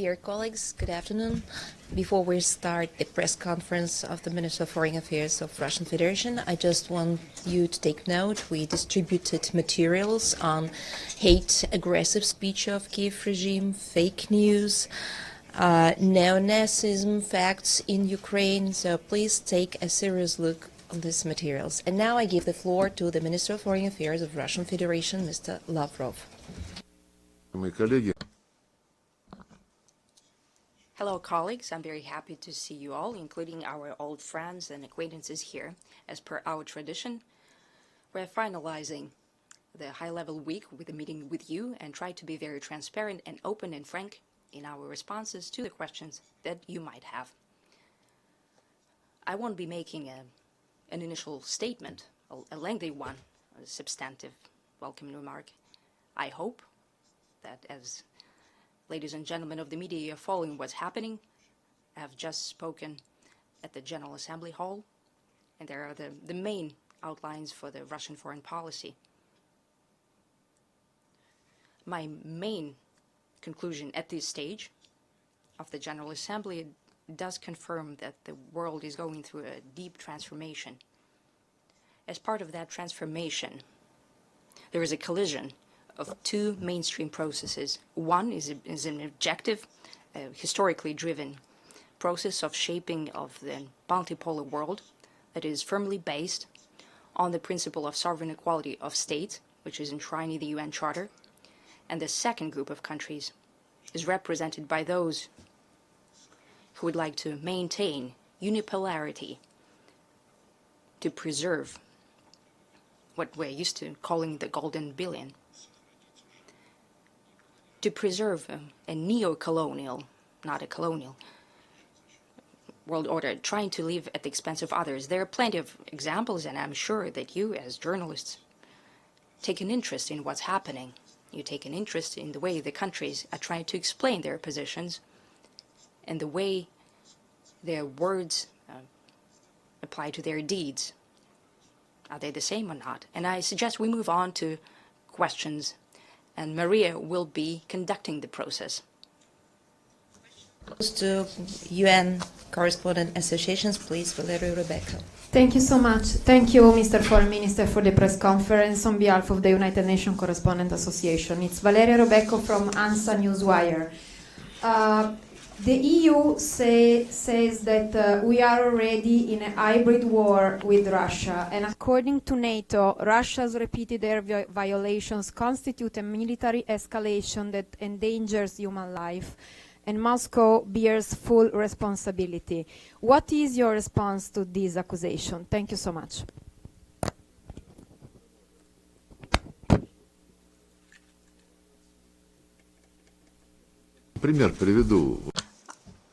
Dear colleagues, good afternoon. Before we start the press conference of the Minister of Foreign Affairs of Russian Federation, I just want you to take note. We distributed materials on hate, aggressive speech of Kiev regime, fake news, neo-Nazism facts in Ukraine. So please take a serious look on these materials. And now I give the floor to the Minister of Foreign Affairs of Russian Federation, Mr. Lavrov. Hello, colleagues. I'm very happy to see you all, including our old friends and acquaintances here. As per our tradition, we're finalizing the high-level week with a meeting with you and try to be very transparent and open and frank in our responses to the questions that you might have. I won't be making an initial statement, a lengthy one, a substantive welcome remark. I hope that as ladies and gentlemen of the media, you're following what's happening. I have just spoken at the General Assembly Hall, and there are the main outlines for the Russian foreign policy. My main conclusion at this stage of the General Assembly does confirm that the world is going through a deep transformation. As part of that transformation, there is a collision of two mainstream processes. One is an objective, historically driven process of shaping of the multipolar world that is firmly based on the principle of sovereign equality of states, which is enshrined in the UN Charter. And the second group of countries is represented by those who would like to maintain unipolarity to preserve what we're used to calling the golden billion, to preserve a neo-colonial, not a colonial, world order, trying to live at the expense of others. There are plenty of examples, and I'm sure that you, as journalists, take an interest in what's happening. You take an interest in the way the countries are trying to explain their positions and the way their words apply to their deeds. Are they the same or not? And I suggest we move on to questions, and Maria will be conducting the process. To UN correspondent associations, please, Valerio Rebecca. Thank you so much. Thank you, Mr. Foreign Minister, for the press conference on behalf of the United Nations Correspondent Association. It's Valerio Rebecca from ANSA Newswire. The EU says that we are already in a hybrid war with Russia, and according to NATO, Russia's repeated air violations constitute a military escalation that endangers human life, and Moscow bears full responsibility. What is your response to this accusation? Thank you so much.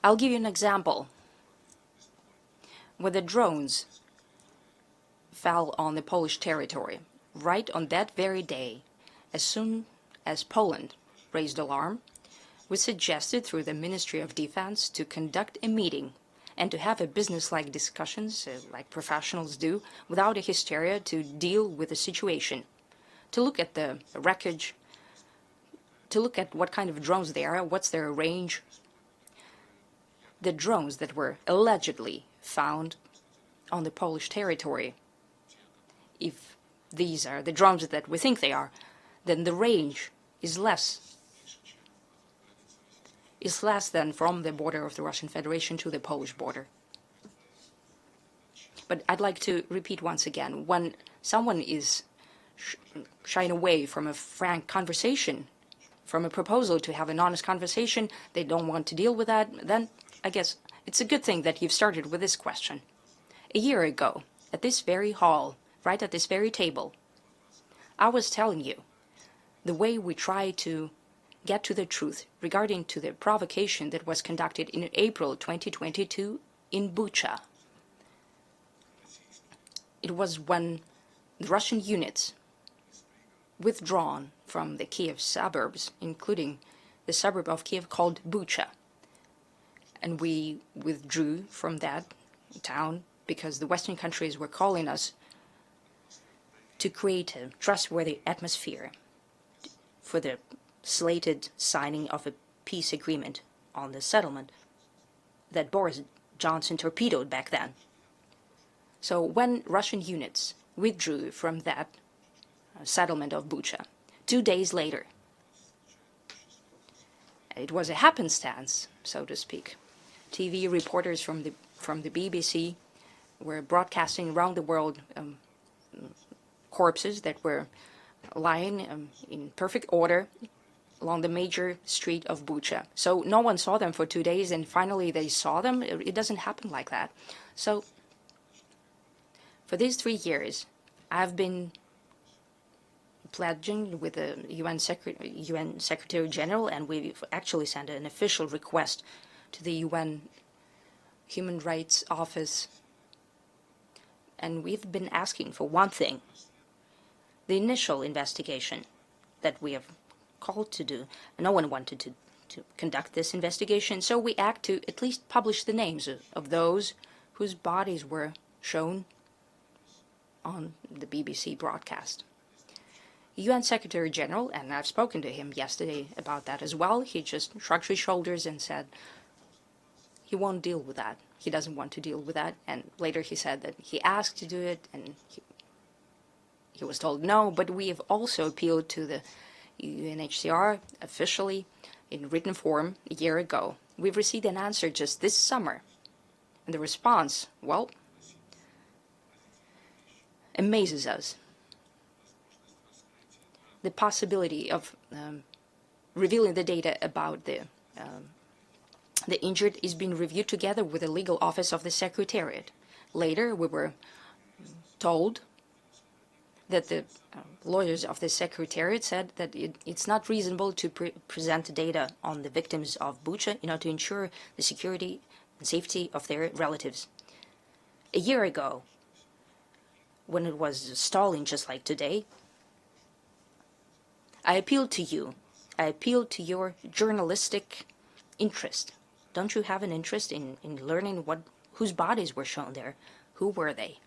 I'll give you an example. When the drones fell on the Polish territory, right on that very day, as soon as Poland raised alarm, we suggested through the Ministry of Defense to conduct a meeting and to have a business-like discussions, like professionals do, without a hysteria, to deal with the situation, to look at the wreckage, to look at what kind of drones they are, what's their range. The drones that were allegedly found on the Polish territory, if these are the drones that we think they are, then the range is less than from the border of the Russian Federation to the Polish border. But I'd like to repeat once again, when someone is shying away from a frank conversation, from a proposal to have an honest conversation, they don't want to deal with that, then I guess it's a good thing that you've started with this question. A year ago, at this very hall, right at this very table, I was telling you the way we try to get to the truth regarding to the provocation that was conducted in April 2022 in Bucha. It was when the Russian units withdrawn from the Kiev suburbs, including the suburb of Kiev called Bucha. And we withdrew from that town because the Western countries were calling us to create a trustworthy atmosphere for the slated signing of a peace agreement on the settlement that Boris Johnson torpedoed back then. So when Russian units withdrew from that settlement of Bucha, 2 days later, it was a happenstance, so to speak. TV reporters from the BBC were broadcasting around the world corpses that were lying in perfect order along the major street of Bucha. So no one saw them for 2 days, and finally they saw them. It doesn't happen like that. So for these 3 years, I've been pledging with the UN Secretary General, and we've actually sent an official request to the UN Human Rights Office. And we've been asking for one thing: the initial investigation that we have called to do. No one wanted to conduct this investigation, so we asked to at least publish the names of those whose bodies were shown on the BBC broadcast. UN Secretary General, and I've spoken to him yesterday about that as well, he just shrugged his shoulders and said he won't deal with that. He doesn't want to deal with that. And later he said that he asked to do it, and he was told no. But we have also appealed to the UNHCR officially in written form a year ago. We've received an answer just this summer. And the response, well, amazes us. The possibility of revealing the data about the injured is being reviewed together with the legal office of the Secretariat. Later, we were told that the lawyers of the Secretariat said that it's not reasonable to present data on the victims of Bucha in order to ensure the security and safety of their relatives. A year ago, when it was stalling just like today, I appealed to you. I appealed to your journalistic interest. Don't you have an interest in learning whose bodies were shown there? Who were they?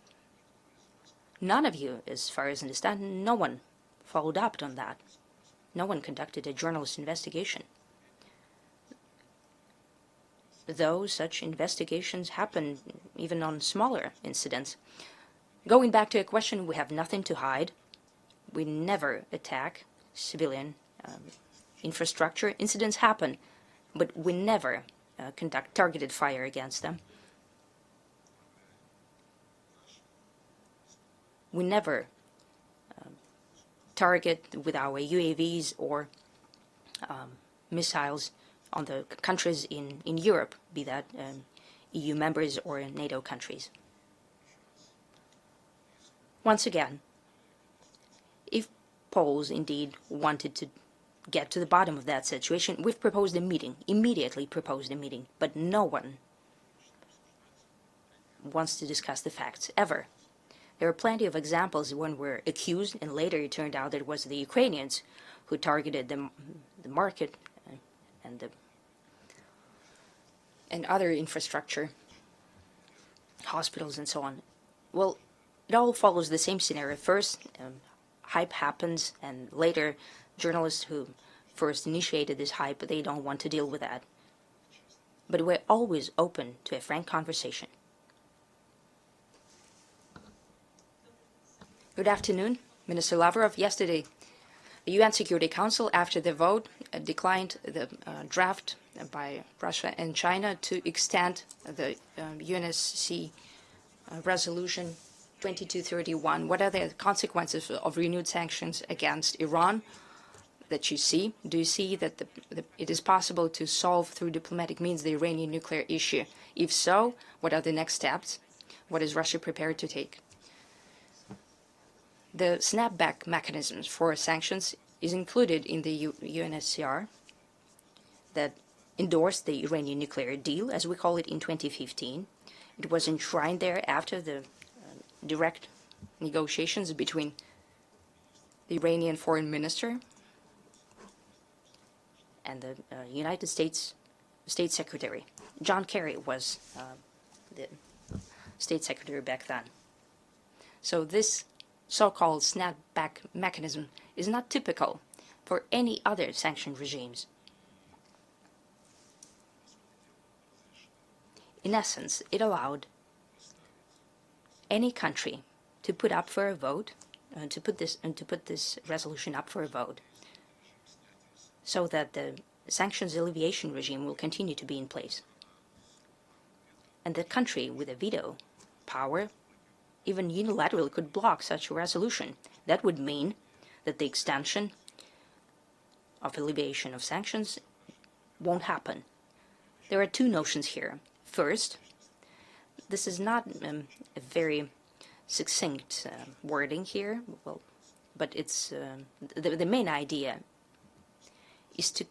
None of you, as far as I understand, no one followed up on that. No one conducted a journalist investigation. Though such investigations happen even on smaller incidents. Going back to a question, we have nothing to hide. We never attack civilian infrastructure. Incidents happen, but we never conduct targeted fire against them. We never target with our UAVs or missiles on the countries in Europe, be that EU members or NATO countries. Once again, if Poles indeed wanted to get to the bottom of that situation, we've proposed a meeting, immediately proposed a meeting, but no one wants to discuss the facts, ever. There are plenty of examples when we're accused, and later it turned out that it was the Ukrainians who targeted the market and other infrastructure, hospitals and so on. Well, it all follows the same scenario. First, hype happens, and later journalists who first initiated this hype, they don't want to deal with that. But we're always open to a frank conversation. Good afternoon, Minister Lavrov. Yesterday, the UN Security Council, after the vote, declined the draft by Russia and China to extend the UNSC resolution 2231. What are the consequences of renewed sanctions against Iran that you see? Do you see that it is possible to solve through diplomatic means the Iranian nuclear issue? If so, what are the next steps? What is Russia prepared to take? The snapback mechanisms for sanctions is included in the UNSCR that endorsed the Iranian nuclear deal, as we call it, in 2015. It was enshrined there after the direct negotiations between the Iranian foreign minister and the United States State Secretary. John Kerry was the State Secretary back then. So this so-called snapback mechanism is not typical for any other sanction regimes. in essence, it allowed any country to put up for a vote, to put this resolution up for a vote, so that the sanctions alleviation regime will continue to be in place. And the country with a veto power even unilaterally could block such a resolution. That would mean that the extension of alleviation of sanctions won't happen. There are two notions here. First, this is not a very succinct wording here, but it's the main idea is to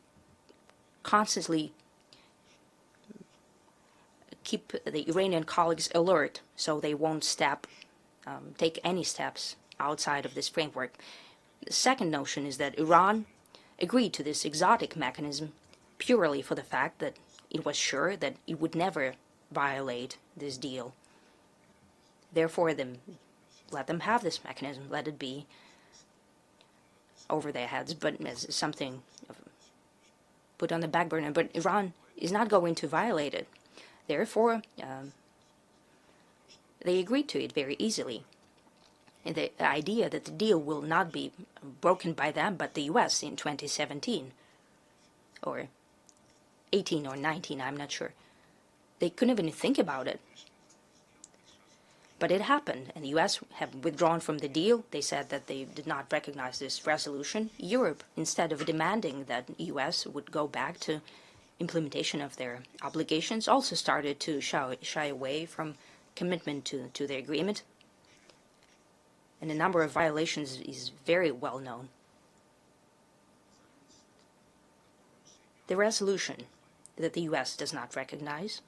constantly keep the Iranian colleagues alert so they won't take any steps outside of this framework. The second notion is that Iran agreed to this exotic mechanism purely for the fact that it was sure that it would never violate this deal. Therefore, let them have this mechanism, let it be over their heads, but as something put on the back burner. But Iran is not going to violate it. Therefore, they agreed to it very easily. And the idea that the deal will not be broken by them, but the U.S. in 2017, or 18 or 19, I'm not sure. They couldn't even think about it. But it happened, and the U.S. have withdrawn from the deal. They said that they did not recognize this resolution. Europe, instead of demanding that the U.S. would go back to implementation of their obligations, also started to shy away from commitment to the agreement. And the number of violations is very well known. The resolution that the U.S. does not recognize.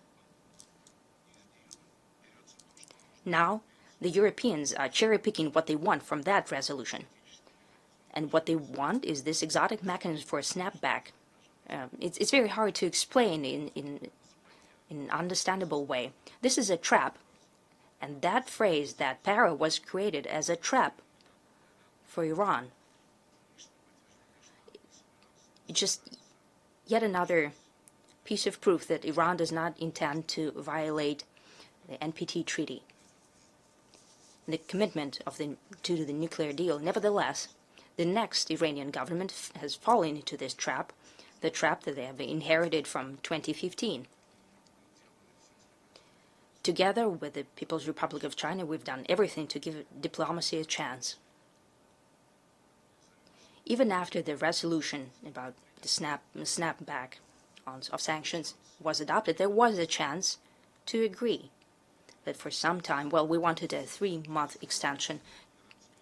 Now, the Europeans are cherry-picking what they want from that resolution. And what they want is this exotic mechanism for a snapback. It's very hard to explain in an understandable way. This is a trap. And that phrase, that para, was created as a trap for Iran. It's just yet another piece of proof that Iran does not intend to violate the NPT treaty, the commitment to the nuclear deal. Nevertheless, the next Iranian government has fallen into this trap, the trap that they have inherited from 2015. Together with the People's Republic of China, we've done everything to give diplomacy a chance. Even after the resolution about the snapback of sanctions was adopted, there was a chance to agree that for some time, we wanted a 3-month extension.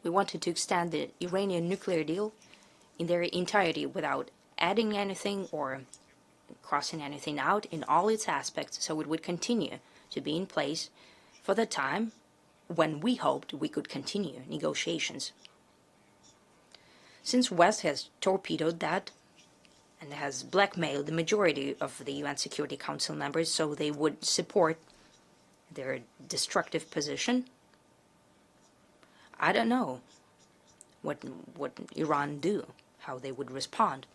We wanted to extend the Iranian nuclear deal in their entirety without adding anything or crossing anything out in all its aspects, so it would continue to be in place for the time when we hoped we could continue negotiations. Since West has torpedoed that and has blackmailed the majority of the UN Security Council members so they would support their destructive position, I don't know what Iran do, how they would respond.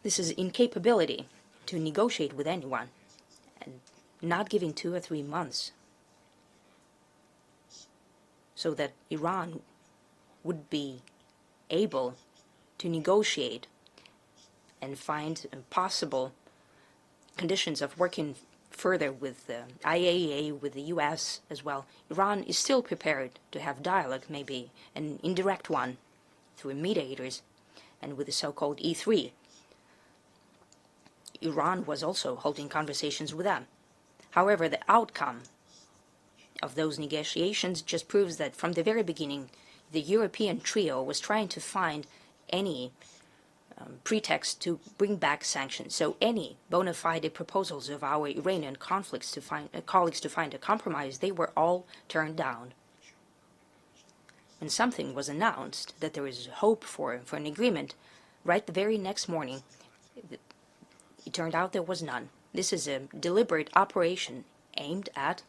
This is incapability to negotiate with anyone, and not giving 2 or 3 months so that Iran would be able to negotiate and find possible conditions of working further with the IAEA, with the US as well. Iran is still prepared to have dialogue, maybe an indirect one, through mediators and with the so-called E3. Iran was also holding conversations with them. However, the outcome of those negotiations just proves that from the very beginning, the European trio was trying to find any pretext to bring back sanctions. So any bona fide proposals of our Iranian colleagues to find a compromise, they were all turned down. When something was announced that there is hope for an agreement, right the very next morning, it turned out there was none. This is a deliberate operation aimed at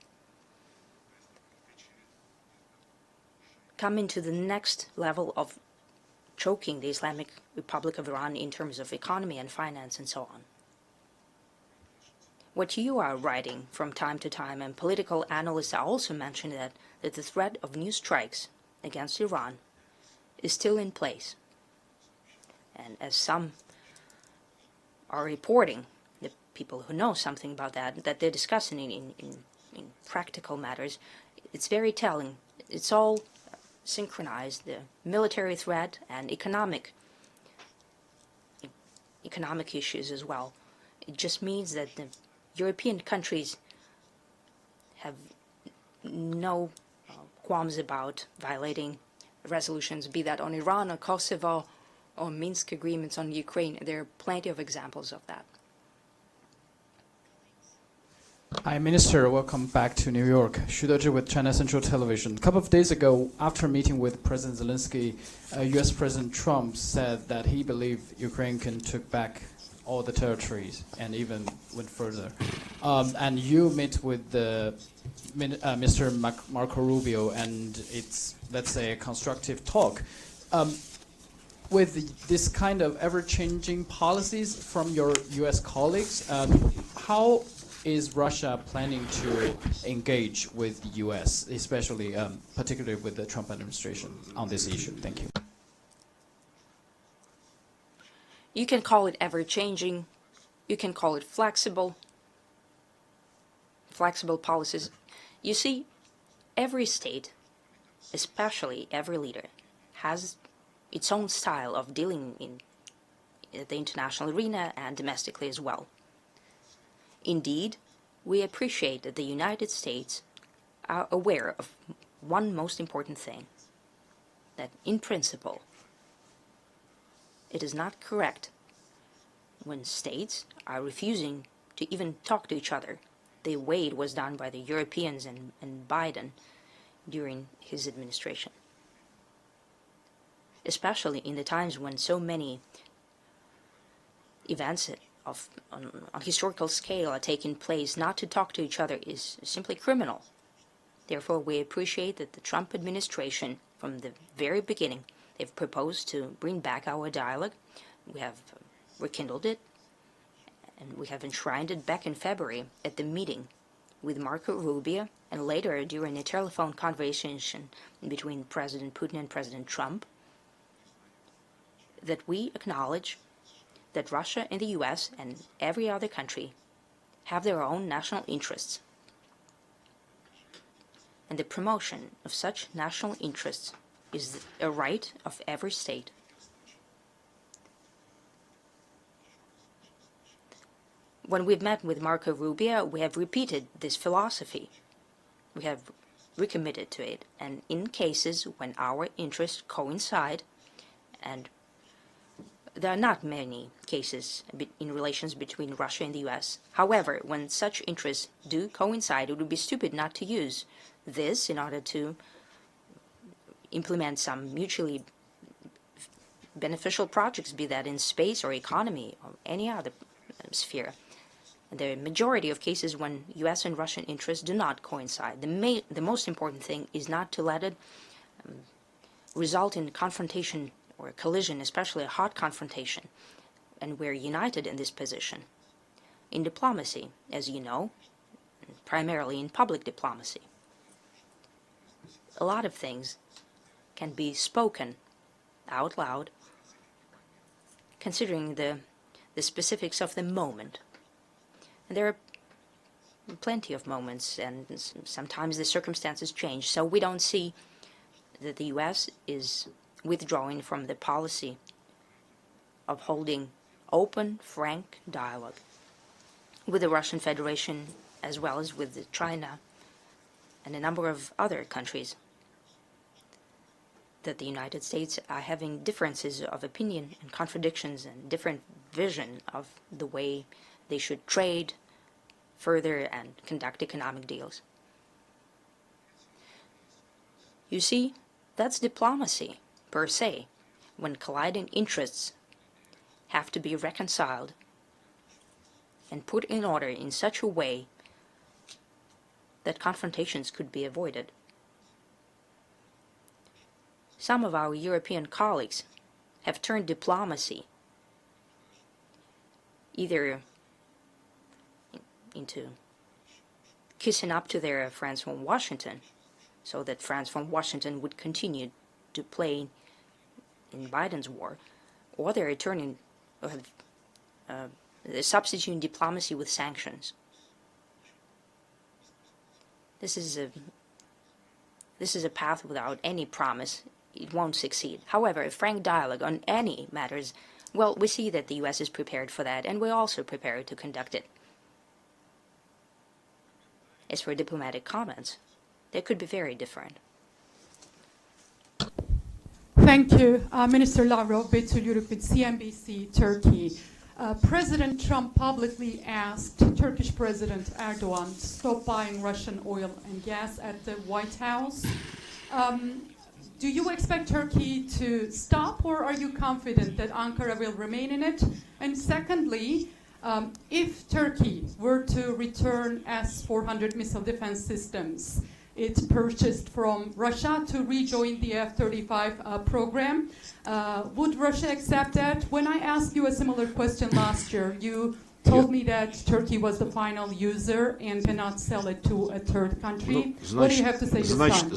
coming to the next level of choking the Islamic Republic of Iran in terms of economy and finance and so on. what you are writing from time to time, and political analysts are also mentioning that the threat of new strikes against Iran is still in place. And as some are reporting, the people who know something about that they're discussing in practical matters, it's very telling. It's all synchronized, the military threat and economic issues as well. It just means that the European countries have no qualms about violating resolutions, be that on Iran or Kosovo or Minsk agreements on Ukraine. There are plenty of examples of that. Hi, Minister. Welcome back to New York. Xu Dezhi with China Central Television. A couple of days ago, after meeting with President Zelensky, U.S. President Trump said that he believed Ukraine can take back all the territories and even went further. And you met with the Mr. Marco Rubio, and it's, let's say, a constructive talk. With this kind of ever-changing policies from your U.S. colleagues, how is Russia planning to engage with the U.S., especially, particularly with the Trump administration on this issue? Thank you. You can call it ever-changing. You can call it flexible policies. You see, every state, especially every leader, has its own style of dealing in the international arena and domestically as well. Indeed, we appreciate that the United States are aware of one most important thing, that in principle, it is not correct when states are refusing to even talk to each other, the way it was done by the Europeans and Biden during his administration. Especially in the times when so many events on historical scale are taking place, not to talk to each other is simply criminal. Therefore, we appreciate that the Trump administration, from the very beginning, they've proposed to bring back our dialogue. We have rekindled it, and we have enshrined it back in February at the meeting with Marco Rubio, and later during a telephone conversation between President Putin and President Trump, that we acknowledge that Russia and the U.S. and every other country have their own national interests. And the promotion of such national interests is a right of every state. When we've met with Marco Rubio, we have repeated this philosophy. We have recommitted to it. And in cases when our interests coincide, and there are not many cases in relations between Russia and the U.S. However, when such interests do coincide, it would be stupid not to use this in order to implement some mutually beneficial projects, be that in space or economy or any other sphere. The majority of cases when U.S. and Russian interests do not coincide, the most important thing is not to let it result in confrontation or collision, especially a hot confrontation, and we're united in this position. In diplomacy, as you know, primarily in public diplomacy, a lot of things can be spoken out loud, considering the specifics of the moment. And there are plenty of moments, and sometimes the circumstances change, so we don't see that the U.S. is withdrawing from the policy of holding open, frank dialogue with the Russian Federation as well as with China and a number of other countries. That the United States are having differences of opinion and contradictions and different vision of the way they should trade further and conduct economic deals. You see, that's diplomacy per se, when colliding interests have to be reconciled and put in order in such a way that confrontations could be avoided. Some of our European colleagues have turned diplomacy either into kissing up to their friends from Washington, so that friends from Washington would continue to play in Biden's war, or they're turning, substituting diplomacy with sanctions. This is a path without any promise. It won't succeed. However, a frank dialogue on any matters, well, we see that the U.S. is prepared for that, and we're also prepared to conduct it. As for diplomatic comments, they could be very different. Thank you. Minister Lavrov, Betül Europe with CNBC, Turkey. President Trump publicly asked Turkish President Erdogan to stop buying Russian oil and gas at the White House. Do you expect Turkey to stop, or are you confident that Ankara will remain in it? And secondly, if Turkey were to return S-400 missile defense systems it purchased from Russia to rejoin the F-35 program, would Russia accept that? When I asked you a similar question last year, you told me that Turkey was the final user and cannot sell it to a third country. What do you have to say this time?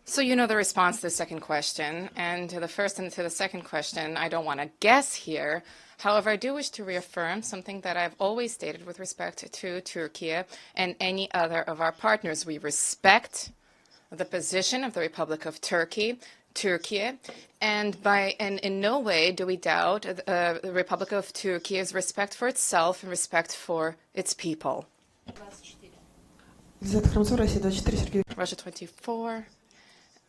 So you know the response to the second question, and to the first and to the second question, I don't want to guess here. However, I do wish to reaffirm something that I've always stated with respect to Turkey and any other of our partners. We respect the position of the Republic of Turkey, and in no way do we doubt the Republic of Turkey's respect for itself and respect for its people. Russia 24.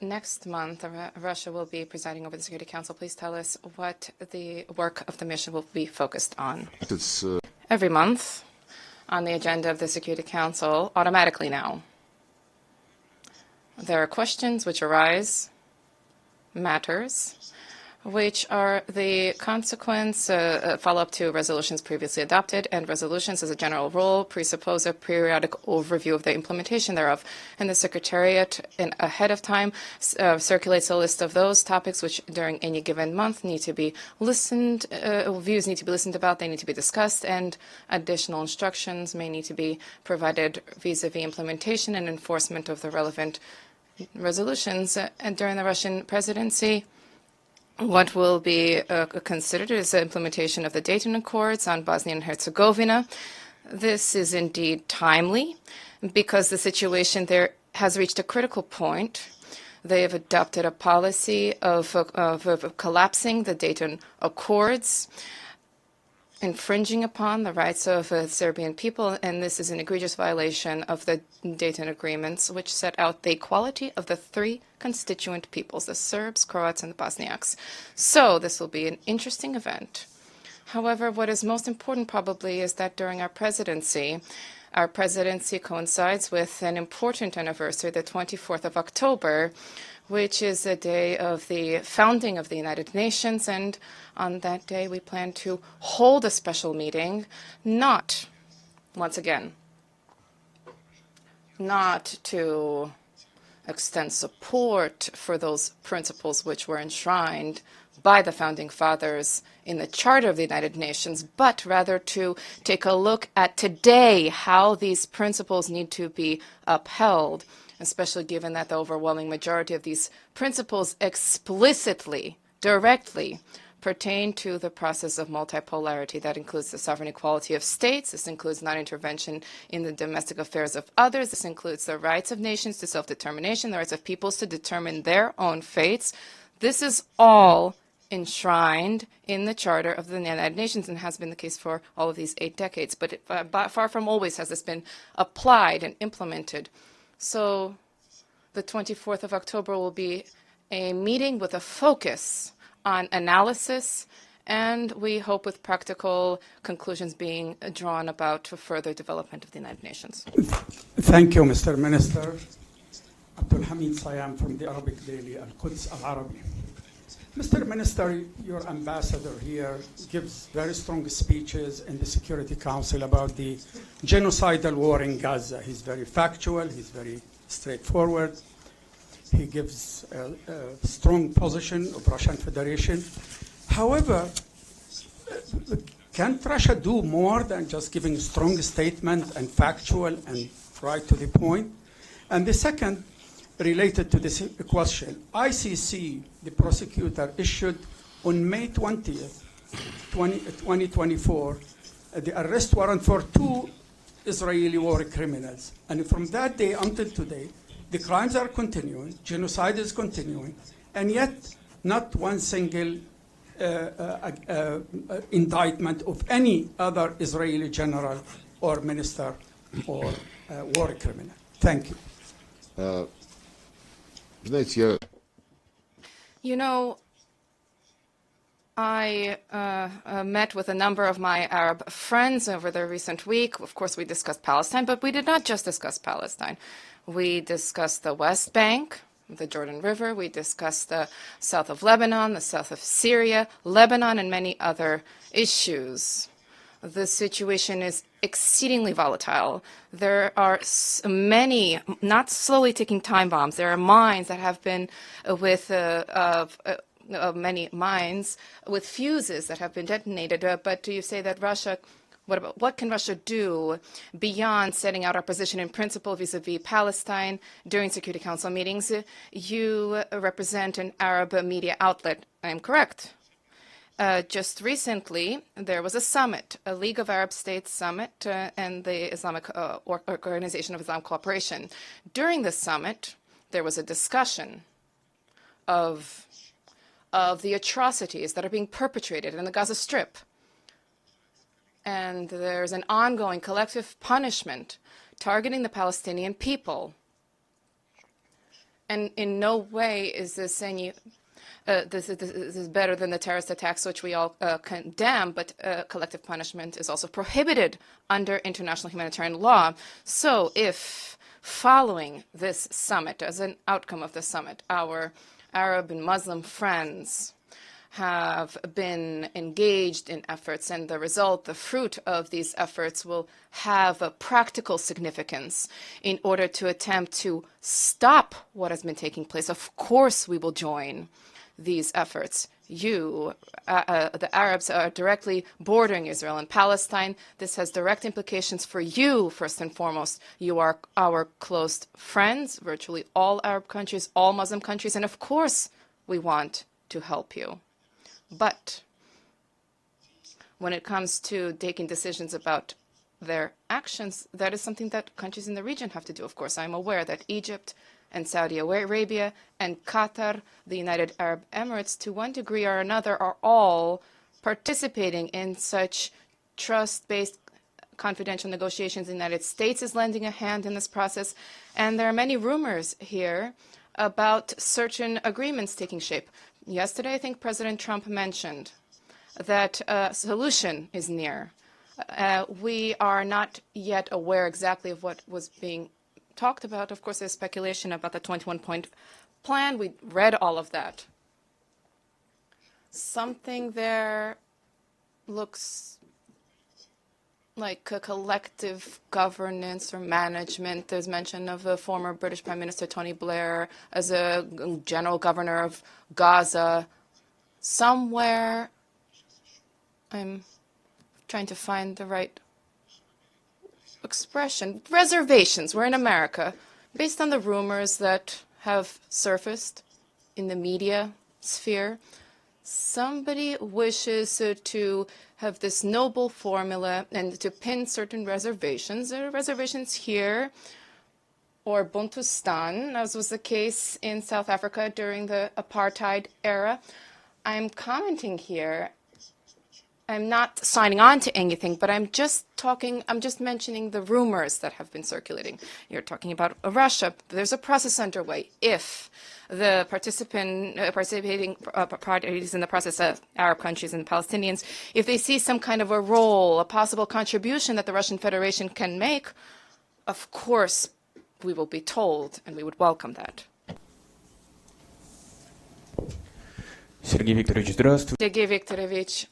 Next month, Russia will be presiding over the Security Council. Please tell us what the work of the mission will be focused on. Every month, on the agenda of the Security Council, automatically now, there are questions which arise, matters, which are the consequence, follow-up to resolutions previously adopted, and resolutions as a general rule presuppose a periodic overview of the implementation thereof. And the Secretariat, ahead of time, circulates a list of those topics which during any given month need to be listened, views need to be listened about, they need to be discussed, and additional instructions may need to be provided vis-a-vis implementation and enforcement of the relevant resolutions. And during the Russian presidency, what will be considered is the implementation of the Dayton Accords on Bosnia and Herzegovina. This is indeed timely because the situation there has reached a critical point. They have adopted a policy of collapsing the Dayton Accords, infringing upon the rights of the Serbian people, and this is an egregious violation of the Dayton Agreements, which set out the equality of the three constituent peoples, the Serbs, Croats, and the Bosniaks. So this will be an interesting event. However, what is most important probably is that during our presidency coincides with an important anniversary, the 24th of October, which is the day of the founding of the United Nations, and on that day we plan to hold a special meeting, not, once again, not to extend support for those principles which were enshrined by the Founding Fathers in the Charter of the United Nations, but rather to take a look at today how these principles need to be upheld, especially given that the overwhelming majority of these principles explicitly, directly pertain to the process of multipolarity. That includes the sovereign equality of states. This includes non-intervention in the domestic affairs of others. This includes the rights of nations to self-determination, the rights of peoples to determine their own fates. This is all enshrined in the Charter of the United Nations and has been the case for all of these 8 decades. But far from always has this been applied and implemented. So the 24th of October will be a meeting with a focus on analysis, and we hope with practical conclusions being drawn about further development of the United Nations. Thank you, Mr. Minister. Abdul Hamid Sayam from the Arabic Daily, Al-Quds Al-Arabi. Mr. Minister, your ambassador here gives very strong speeches in the Security Council about the genocidal war in Gaza. He's very factual, he's very straightforward. He gives a strong position of Russian Federation. However, Can't Russia do more than just giving strong statements and factual and right to the point? And the second, related to this question, ICC, the prosecutor, issued on May 20th, 2024, the arrest warrant for 2 Israeli war criminals. And from that day until today, the crimes are continuing, genocide is continuing, and yet not one single indictment of any other Israeli general or minister or war criminal. Thank you. You know, I met with a number of my Arab friends over the recent week. Of course, we discussed Palestine, but we did not just discuss Palestine. We discussed the West Bank, the Jordan River. We discussed the south of Lebanon, the south of Syria, Lebanon, and many other issues. The situation is exceedingly volatile. There are many, not slowly ticking time bombs. There are mines that have been with many mines with fuses that have been detonated. But do you say that Russia? What can Russia do beyond setting out our position in principle vis-a-vis Palestine during Security Council meetings? You represent an Arab media outlet. I am correct. Just recently, there was a summit, a League of Arab States summit, and the Islamic Organization of Islamic Cooperation. During the summit, there was a discussion of the atrocities that are being perpetrated in the Gaza Strip. And there's an ongoing collective punishment targeting the Palestinian people. And in no way is this saying this is better than the terrorist attacks, which we all condemn, but collective punishment is also prohibited under international humanitarian law. So if following this summit, as an outcome of the summit, our Arab and Muslim friends have been engaged in efforts, and the result, the fruit of these efforts will have a practical significance in order to attempt to stop what has been taking place. Of course, we will join these efforts. You, the Arabs, are directly bordering Israel and Palestine. This has direct implications for you, first and foremost. You are our close friends, virtually all Arab countries, all Muslim countries, and of course, we want to help you. But when it comes to taking decisions about their actions, that is something that countries in the region have to do. Of course, I'm aware that Egypt and Saudi Arabia and Qatar, the United Arab Emirates, to one degree or another, are all participating in such trust-based confidential negotiations. The United States is lending a hand in this process. And there are many rumors here about certain agreements taking shape. Yesterday, I think President Trump mentioned that a solution is near. We are not yet aware exactly of what was being talked about. Of course, there's speculation about the 21-point plan. We read all of that. Something there looks like a collective governance or management. There's mention of the former British Prime Minister Tony Blair as a general governor of Gaza. Somewhere, I'm trying to find the right expression. Reservations. We're in America. Based on the rumors that have surfaced in the media sphere, somebody wishes to have this noble formula and to pin certain reservations. There are reservations here, or Bantustan, as was the case in South Africa during the apartheid era. I'm commenting here. I'm not signing on to anything, but I'm just mentioning the rumors that have been circulating. You're talking about Russia. There's a process underway. If the participating parties in the process, Arab countries and Palestinians, if they see some kind of a role, a possible contribution that the Russian Federation can make, of course, we will be told, and we would welcome that. Sergey Viktorovich, здравствуйте. Sergey Viktorovich,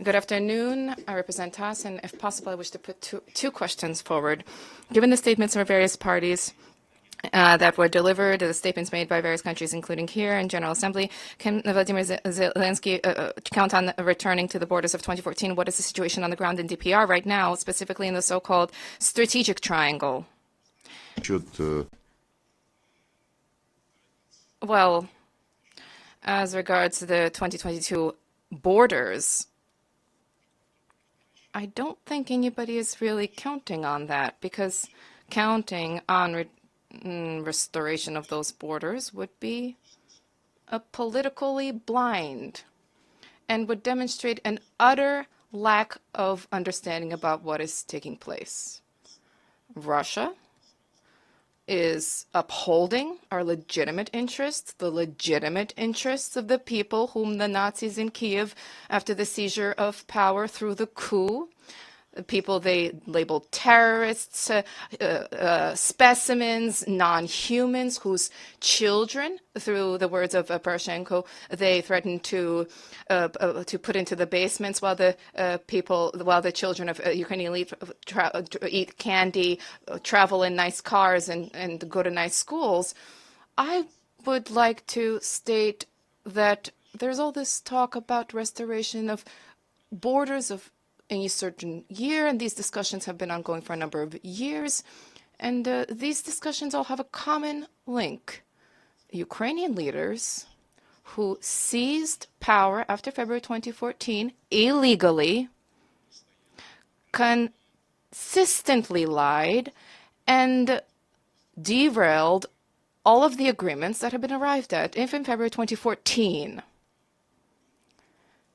good afternoon. I represent TASS, and if possible, I wish to put two questions forward. Given the statements of various parties that were delivered, the statements made by various countries, including here in General Assembly. Can Vladimir Zelensky count on returning to the borders of 2014? What is the situation on the ground in DPR right now, specifically in the so-called strategic triangle? Well, as regards to the 2022 borders, I don't think anybody is really counting on that, because counting on restoration of those borders would be politically blind and would demonstrate an utter lack of understanding about what is taking place. Russia is upholding our legitimate interests, the legitimate interests of the people whom the Nazis in Kiev, after the seizure of power through the coup, people they labeled terrorists, specimens, non-humans, whose children, through the words of Poroshenko, they threatened to put into the basements while the children of Ukrainian elite eat candy, travel in nice cars, and go to nice schools. I would like to state that there's all this talk about restoration of borders of any certain year, and these discussions have been ongoing for a number of years, and these discussions all have a common link. Ukrainian leaders who seized power after February 2014 illegally consistently lied and derailed all of the agreements that had been arrived at. If in February 2014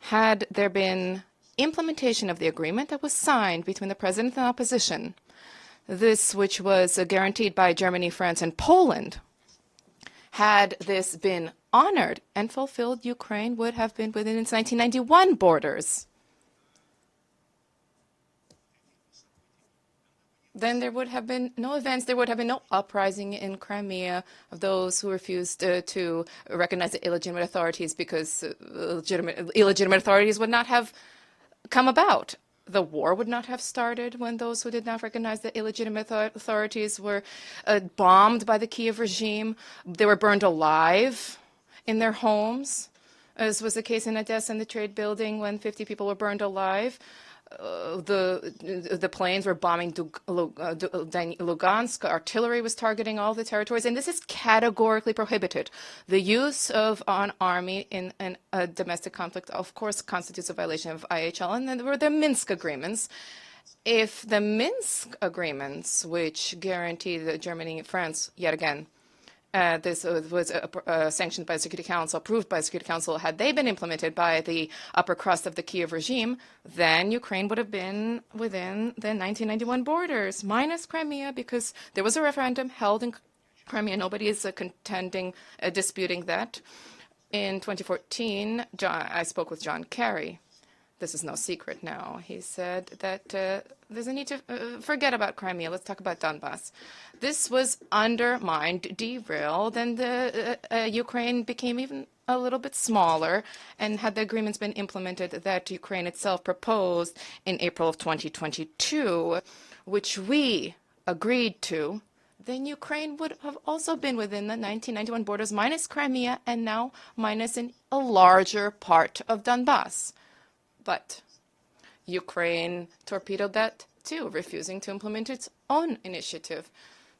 had there been implementation of the agreement that was signed between the president and opposition, this which was guaranteed by Germany, France, and Poland, had this been honored and fulfilled, Ukraine would have been within its 1991 borders. Then there would have been no events, there would have been no uprising in Crimea of those who refused to recognize the illegitimate authorities, because illegitimate authorities would not have come about. The war would not have started when those who did not recognize the illegitimate authorities were bombed by the Kiev regime. They were burned alive in their homes, as was the case in Odessa in the trade building when 50 people were burned alive. The planes were bombing Lugansk. Artillery was targeting all the territories, and this is categorically prohibited. The use of an army in a domestic conflict, of course, constitutes a violation of IHL, and then there were the Minsk agreements. If the Minsk agreements, which guaranteed Germany and France, yet again, this was sanctioned by the Security Council, approved by the Security Council. Had they been implemented by the upper crust of the Kiev regime, then Ukraine would have been within the 1991 borders, minus Crimea, because there was a referendum held in Crimea. Nobody is disputing that. In 2014, I spoke with John Kerry. This is no secret now. He said that there's a need to forget about Crimea. Let's talk about Donbass. This was undermined, derailed, and Ukraine became even a little bit smaller. And had the agreements been implemented that Ukraine itself proposed in April of 2022, which we agreed to, then Ukraine would have also been within the 1991 borders, minus Crimea, and now minus a larger part of Donbass. But Ukraine torpedoed that too, refusing to implement its own initiative.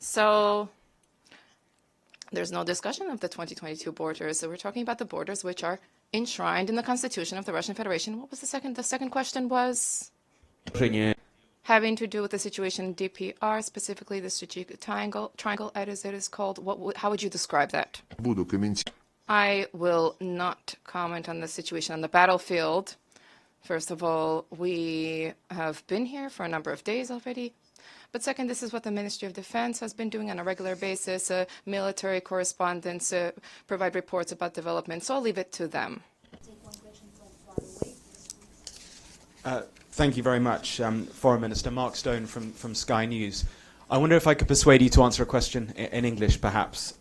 So there's no discussion of the 2022 borders. So we're talking about the borders which are enshrined in the Constitution of the Russian Federation. What was the second? The second question was having to do with the situation in DPR, specifically the strategic triangle, as it is called. How would you describe that? I will not comment on the situation on the battlefield. First of all, we have been here for a number of days already. But second, this is what the Ministry of Defense has been doing on a regular basis. Military correspondents provide reports about development, so I'll leave it to them. Thank you very much, Foreign Minister. Mark Stone from Sky News. I wonder if I could persuade you to answer a question in English, perhaps.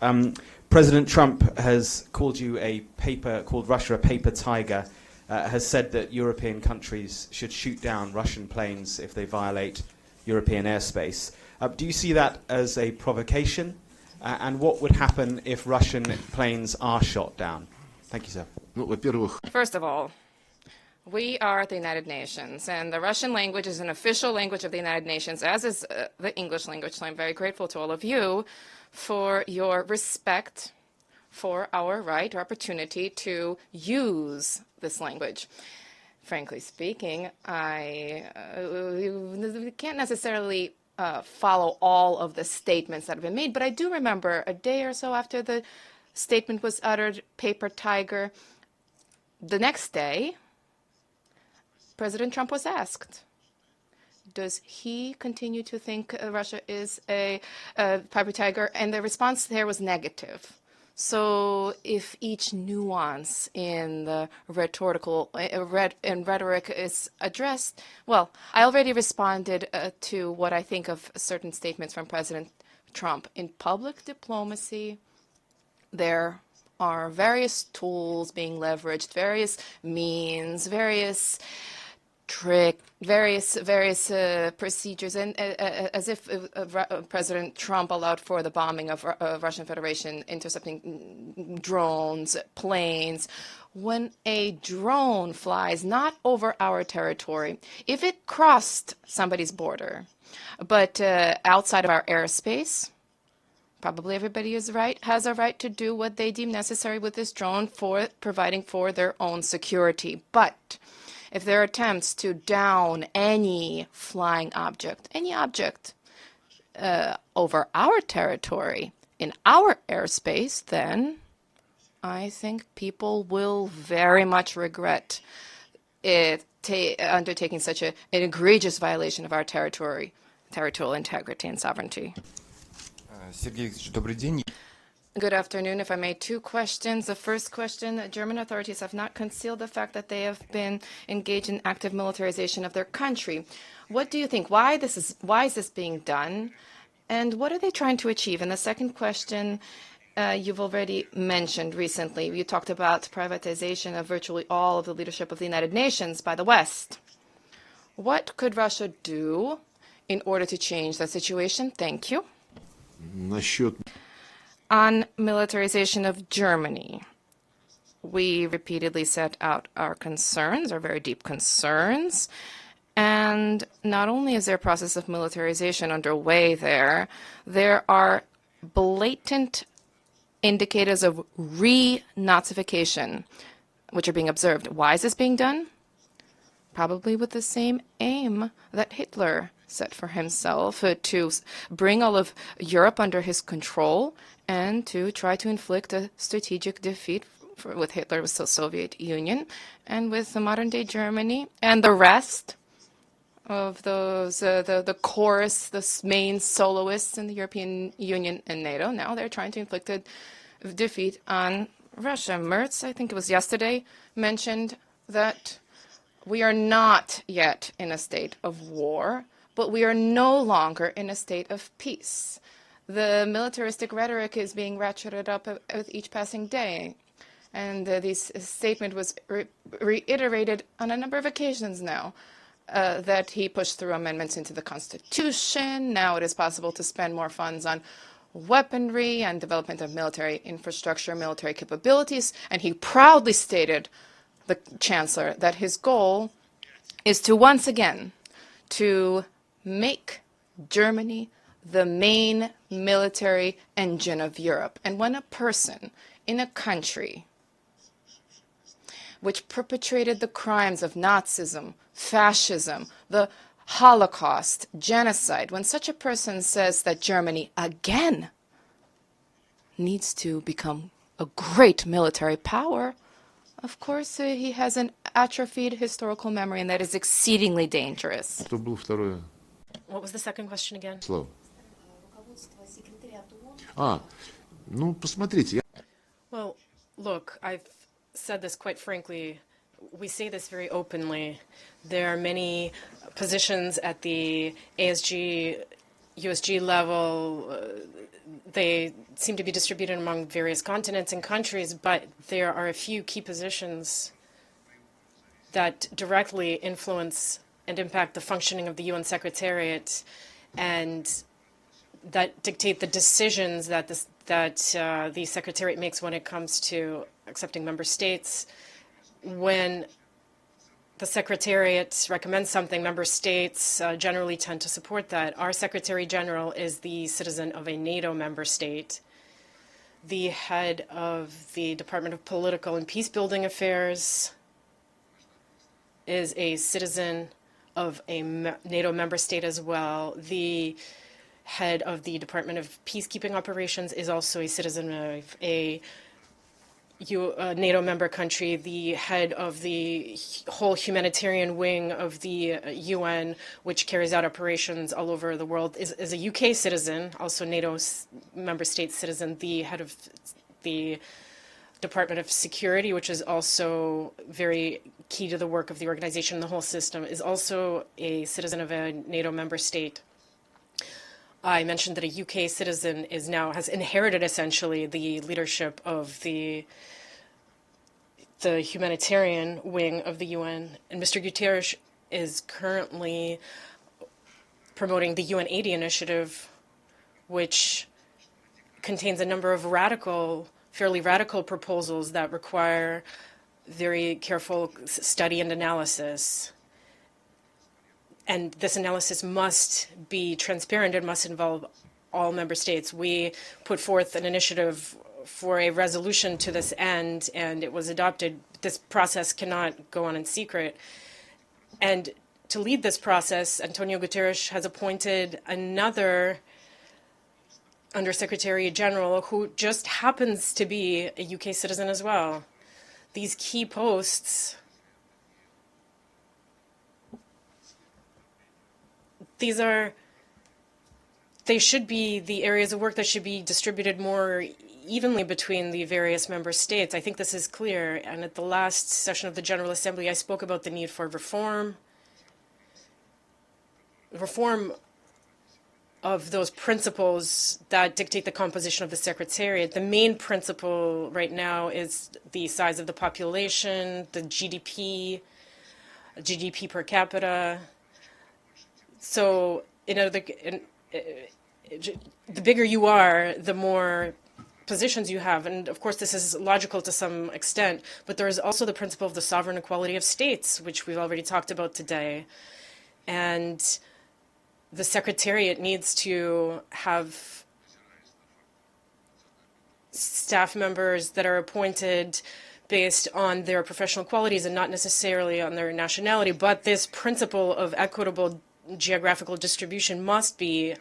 President Trump has called Russia a paper tiger. Has said that European countries should shoot down Russian planes if they violate European airspace. Do you see that as a provocation? And what would happen if Russian planes are shot down? Thank you, sir. First of all, we are the United Nations, and the Russian language is an official language of the United Nations, as is the English language. So I'm very grateful to all of you for your respect for our right, our opportunity to use this language. Frankly speaking, I can't necessarily follow all of the statements that have been made, but I do remember a day or so after the statement was uttered, Paper Tiger, the next day, President Trump was asked, does he continue to think Russia is a Paper Tiger? And the response there was negative. So if each nuance in the rhetoric is addressed, well, I already responded to what I think of certain statements from President Trump. In public diplomacy, there are various tools being leveraged, various means, various various procedures, and as if President Trump allowed for the bombing of Russian Federation, intercepting drones, planes. When a drone flies not over our territory, if it crossed somebody's border, but outside of our airspace, probably everybody has a right to do what they deem necessary with this drone for providing for their own security. But if there are attempts to down any flying object, any object over our territory, in our airspace, then I think people will very much regret it undertaking such an egregious violation of our territorial integrity and sovereignty. Sergey Viktorovich, добрый день. Good afternoon. If I may, two questions. The first question, German authorities have not concealed the fact that they have been engaged in active militarization of their country. What do you think? Why is this being done? And what are they trying to achieve? And the second question, you've already mentioned recently. You talked about privatization of virtually all of the leadership of the United Nations by the West. What could Russia do in order to change that situation? Thank you. On militarization of Germany, we repeatedly set out our concerns, our very deep concerns. And not only is there a process of militarization underway there are blatant indicators of re-Nazification, which are being observed. Why is this being done? Probably with the same aim that Hitler set for himself, to bring all of Europe under his control and to try to inflict a strategic defeat with Hitler, with the Soviet Union, and with the modern-day Germany and the rest of those, the chorus, the main soloists in the European Union and NATO. Now they're trying to inflict a defeat on Russia. Merz, I think it was yesterday, mentioned that we are not yet in a state of war, but we are no longer in a state of peace. The militaristic rhetoric is being ratcheted up with each passing day. And this statement was reiterated on a number of occasions now, that he pushed through amendments into the Constitution. Now it is possible to spend more funds on weaponry and development of military infrastructure, military capabilities. And he proudly stated, the Chancellor, that his goal is to once again to make Germany the main military engine of Europe. And when a person in a country which perpetrated the crimes of Nazism, fascism, the Holocaust, genocide, when such a person says that Germany again needs to become a great military power, of course he has an atrophied historical memory, and that is exceedingly dangerous. What was the second question again? Well, look, I've said this quite frankly. We say this very openly. There are many positions at the ASG, USG level. They seem to be distributed among various continents and countries, but there are a few key positions that directly influence and impact the functioning of the UN Secretariat and that dictate the decisions that the Secretariat makes when it comes to accepting member states. When the Secretariat recommends something, member states generally tend to support that. Our Secretary General is the citizen of a NATO member state. The head of the Department of Political and Peacebuilding Affairs is a citizen of a NATO member state as well. The head of the Department of Peacekeeping Operations is also a citizen of a NATO member country. The head of the whole humanitarian wing of the UN, which carries out operations all over the world, is a UK citizen, also NATO member state citizen. The head of the Department of Security, which is also very key to the work of the organization, the whole system, is also a citizen of a NATO member state. I mentioned that a UK citizen has inherited essentially the leadership of the humanitarian wing of the UN. And Mr. Guterres is currently promoting the UN-80 initiative, which contains a number of fairly radical proposals that require very careful study and analysis. And this analysis must be transparent. It must involve all member states. We put forth an initiative for a resolution to this end, and it was adopted. This process cannot go on in secret. And to lead this process, Antonio Guterres has appointed another Undersecretary General who just happens to be a UK citizen as well. These key posts, they should be the areas of work that should be distributed more evenly between the various member states. I think this is clear. And at the last session of the General Assembly, I spoke about the need for reform of those principles that dictate the composition of the Secretariat. The main principle right now is the size of the population, the GDP per capita. So, the bigger you are, the more positions you have. And of course, this is logical to some extent, but there is also the principle of the sovereign equality of states, which we've already talked about today. And the Secretariat needs to have staff members that are appointed based on their professional qualities and not necessarily on their nationality. But this principle of equitable geographical distribution must be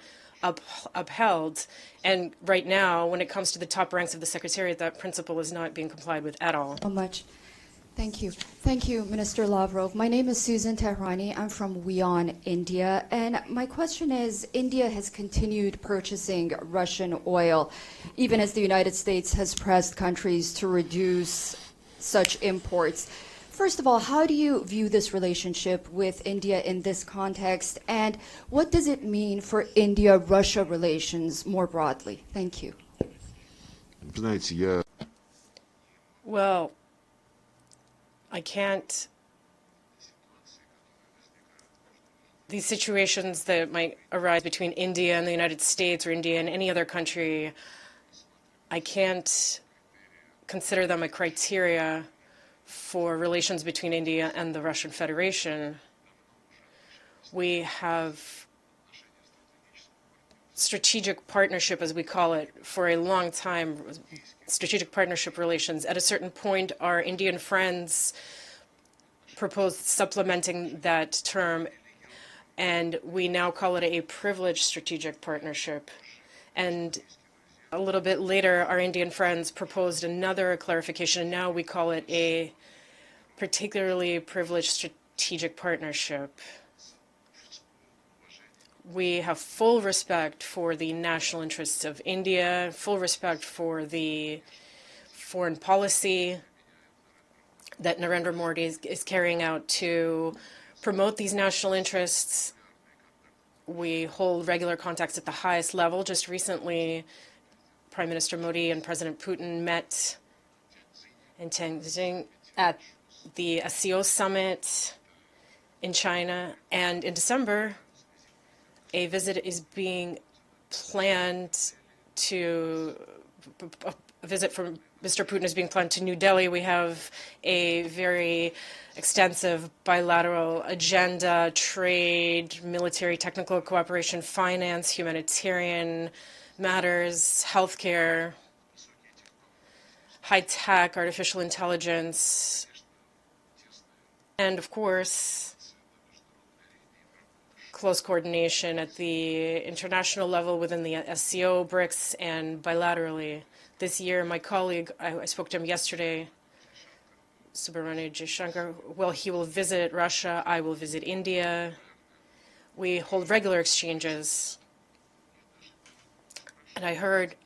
upheld. And right now, when it comes to the top ranks of the Secretariat, that principle is not being complied with at all. So much. Thank you. Thank you, Minister Lavrov. My name is Susan Tehrani. I'm from Wion, India. And my question is, India has continued purchasing Russian oil, even as the United States has pressed countries to reduce such imports. First of all, how do you view this relationship with India in this context? And what does it mean for India-Russia relations more broadly? Thank you. Well, I can't. These situations that might arise between India and the United States or India and any other country, I can't consider them a criteria for relations between India and the Russian Federation. We have strategic partnership, as we call it, for a long time, strategic partnership relations. At a certain point, our Indian friends proposed supplementing that term, and we now call it a privileged strategic partnership. And a little bit later, our Indian friends proposed another clarification, and now we call it a particularly privileged strategic partnership. We have full respect for the national interests of India, full respect for the foreign policy that Narendra Modi is carrying out to promote these national interests. We hold regular contacts at the highest level. Just recently, Prime Minister Modi and President Putin met in Tianjin at the SCO summit in China. And in December, a visit is being planned to a visit from Mr. Putin is being planned to New Delhi. We have a very extensive bilateral agenda: trade, military, technical cooperation, finance, humanitarian matters, healthcare, high tech, artificial intelligence, and of course, close coordination at the international level within the SCO, BRICS, and bilaterally. This year, my colleague, I spoke to him yesterday, Subramanian Jaishankar, well, he will visit Russia, I will visit India. We hold regular exchanges. And I heard,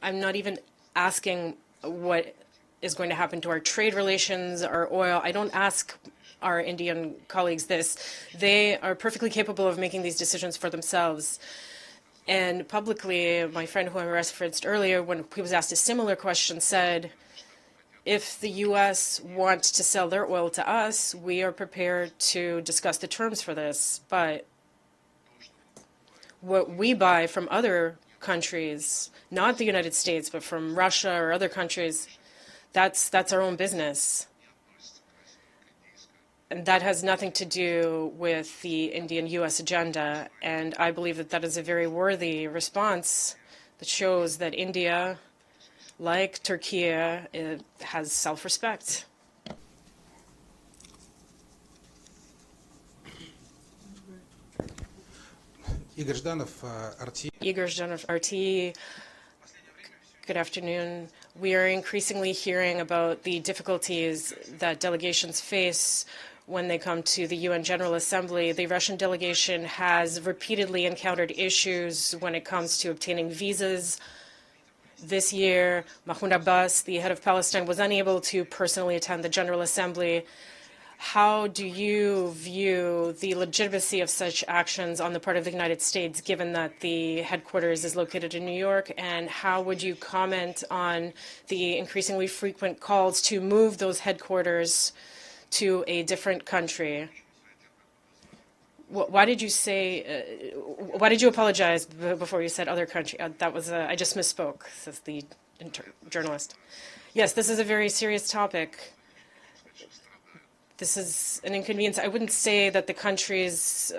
I'm not even asking what is going to happen to our trade relations, our oil. I don't ask our Indian colleagues this. They are perfectly capable of making these decisions for themselves. And publicly, my friend who I referenced earlier, when he was asked a similar question, said, if the U.S. wants to sell their oil to us, we are prepared to discuss the terms for this. But what we buy from other countries, not the United States, but from Russia or other countries, that's our own business. And that has nothing to do with the Indian-U.S. agenda. And I believe that that is a very worthy response that shows that India, like Turkey, has self-respect. Igor Zhdanov, RT. Good afternoon. We are increasingly hearing about the difficulties that delegations face when they come to the UN General Assembly. The Russian delegation has repeatedly encountered issues when it comes to obtaining visas. This year, Mahmoud Abbas, the head of Palestine, was unable to personally attend the General Assembly. How do you view the legitimacy of such actions on the part of the United States, given that the headquarters is located in New York? And how would you comment on the increasingly frequent calls to move those headquarters to a different country? Why did you say, why did you apologize before you said other country? That was, I just misspoke, says the journalist. Yes, this is a very serious topic. This is an inconvenience. I wouldn't say that the countries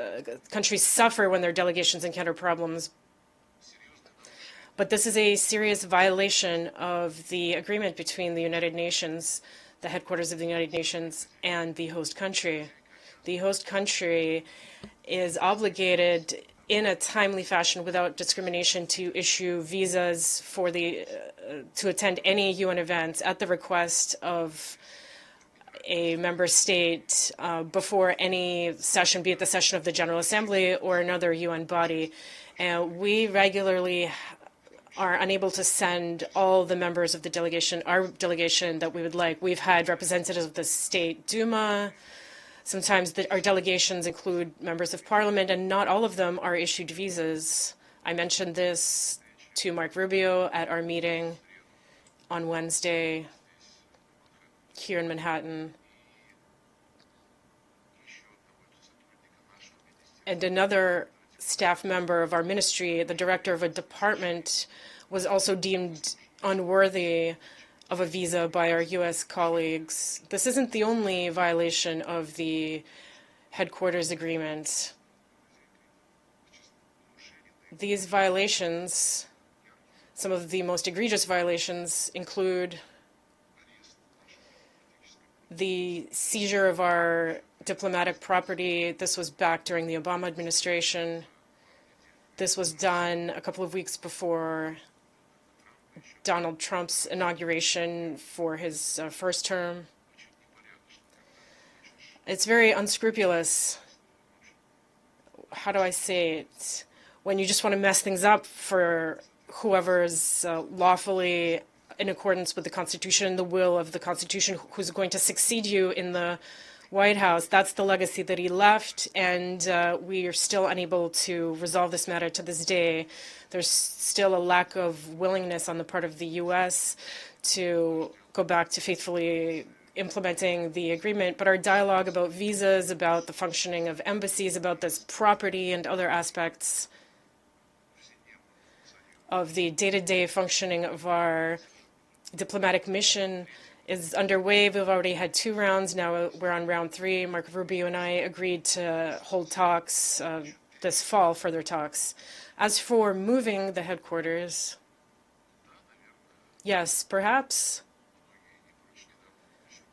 suffer when their delegations encounter problems, but this is a serious violation of the agreement between the United Nations, the headquarters of the United Nations, and the host country. The host country is obligated in a timely fashion without discrimination to issue visas for to attend any UN events at the request of a member state before any session, be it the session of the General Assembly or another UN body. And we regularly are unable to send all the members of the delegation, our delegation, that we would like. We've had representatives of the State Duma. Sometimes our delegations include members of parliament, and not all of them are issued visas. I mentioned this to Mark Rubio at our meeting on Wednesday here in Manhattan. And another staff member of our ministry, the director of a department, was also deemed unworthy of a visa by our U.S. colleagues. This isn't the only violation of the headquarters agreement. These violations, some of the most egregious violations, include the seizure of our diplomatic property. This was back during the Obama administration. This was done a couple of weeks before Donald Trump's inauguration for his first term. It's very unscrupulous. How do I say it? When you just want to mess things up for whoever is lawfully in accordance with the Constitution and the will of the Constitution, who's going to succeed you in the White House. That's the legacy that he left, and we are still unable to resolve this matter to this day. There's still a lack of willingness on the part of the U.S. to go back to faithfully implementing the agreement, but our dialogue about visas, about the functioning of embassies, about this property and other aspects of the day-to-day functioning of our diplomatic mission is underway. We've already had 2 rounds. Now we're on round 3. Marco Rubio and I agreed to hold talks this fall, further talks. As for moving the headquarters, yes, perhaps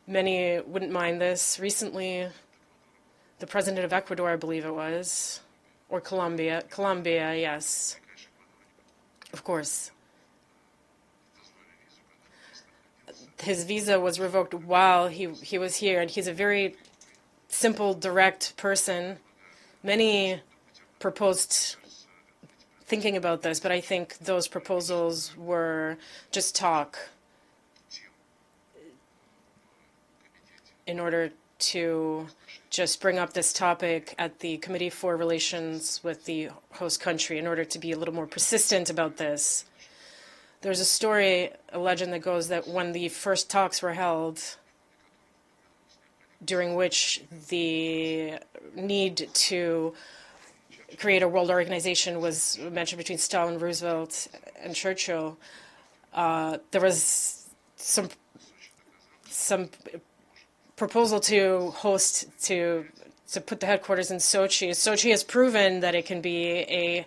many wouldn't mind this. Recently, the president of Ecuador, I believe it was, or Colombia, yes, of course. His visa was revoked while he was here, and he's a very simple, direct person. Many proposed thinking about this, but I think those proposals were just talk in order to just bring up this topic at the Committee for Relations with the host country in order to be a little more persistent about this. There's a story, a legend that goes that when the first talks were held, during which the need to create a world organization was mentioned between Stalin, Roosevelt, and Churchill, there was some proposal to host, to put the headquarters in Sochi. Sochi has proven that it can be a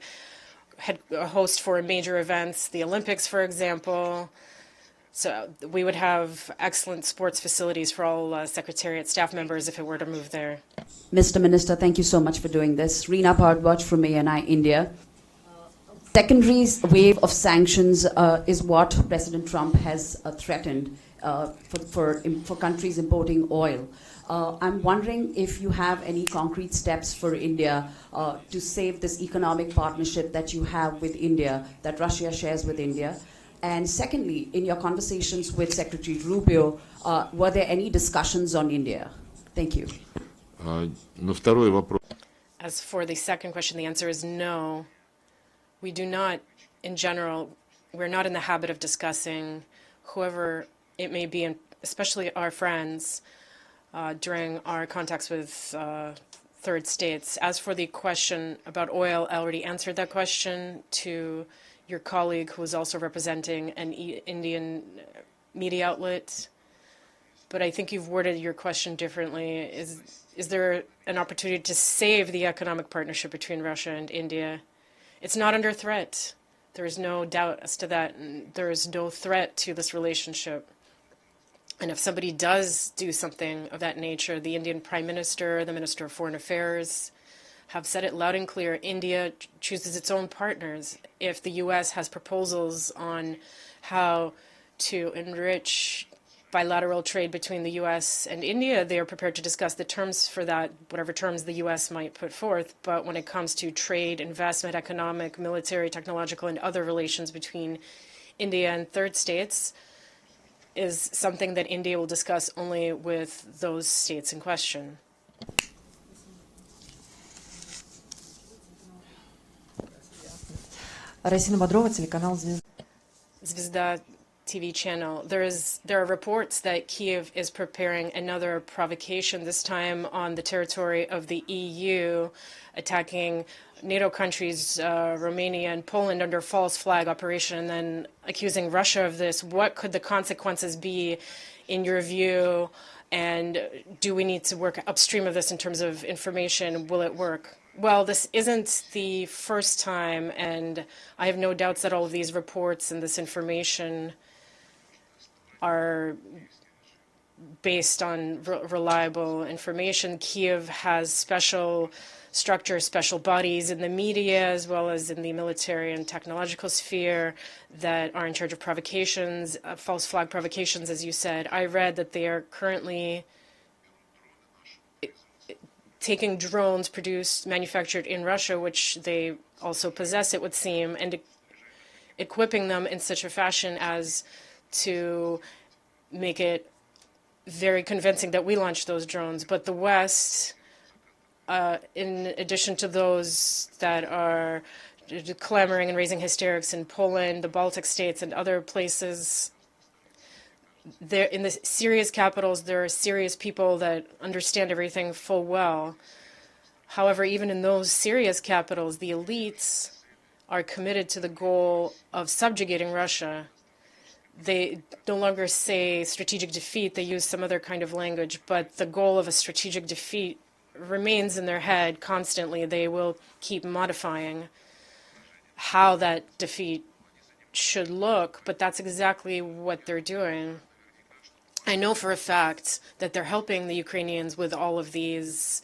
host for major events, the Olympics, for example. So we would have excellent sports facilities for all Secretariat staff members if it were to move there. Mr. Minister, thank you so much for doing this. Reena Bhardwaj from ANI India. Secondary wave of sanctions is what President Trump has threatened for countries importing oil. I'm wondering if you have any concrete steps for India to save this economic partnership that you have with India, that Russia shares with India. And secondly, in your conversations with Secretary Rubio, were there any discussions on India? Thank you. As for the second question, the answer is no. We do not, in general, we're not in the habit of discussing whoever it may be, and especially our friends, during our contacts with third states. As for the question about oil, I already answered that question to your colleague who is also representing an Indian media outlet. But I think you've worded your question differently. Is there an opportunity to save the economic partnership between Russia and India? It's not under threat. There is no doubt as to that. And there is no threat to this relationship. And if somebody does do something of that nature, the Indian Prime Minister, the Minister of Foreign Affairs, have said it loud and clear. India chooses its own partners. If the U.S. has proposals on how to enrich bilateral trade between the U.S. and India, they are prepared to discuss the terms for that, whatever terms the U.S. might put forth. But when it comes to trade, investment, economic, military, technological, and other relations between India and third states is something that India will discuss only with those states in question. Zvezda TV channel. There are reports that Kiev is preparing another provocation, this time on the territory of the EU, attacking NATO countries, Romania and Poland, under false flag operation, and then accusing Russia of this. What could the consequences be, in your view? And do we need to work upstream of this in terms of information? Will it work? Well, this isn't the first time, and I have no doubts that all of these reports and this information are based on reliable information. Kiev has special structures, special bodies in the media as well as in the military and technological sphere that are in charge of provocations, false flag provocations, as you said. I read that they are currently taking drones manufactured in Russia, which they also possess, it would seem, and equipping them in such a fashion as to make it very convincing that we launched those drones. But the West, in addition to those that are clamoring and raising hysterics in Poland, the Baltic states, and other places, there, in the serious capitals, there are serious people that understand everything full well. However, even in those serious capitals, the elites are committed to the goal of subjugating Russia. They no longer say strategic defeat, they use some other kind of language, but the goal of a strategic defeat remains in their head constantly. They will keep modifying how that defeat should look, but that's exactly what they're doing. I know for a fact that they're helping the Ukrainians with all of these,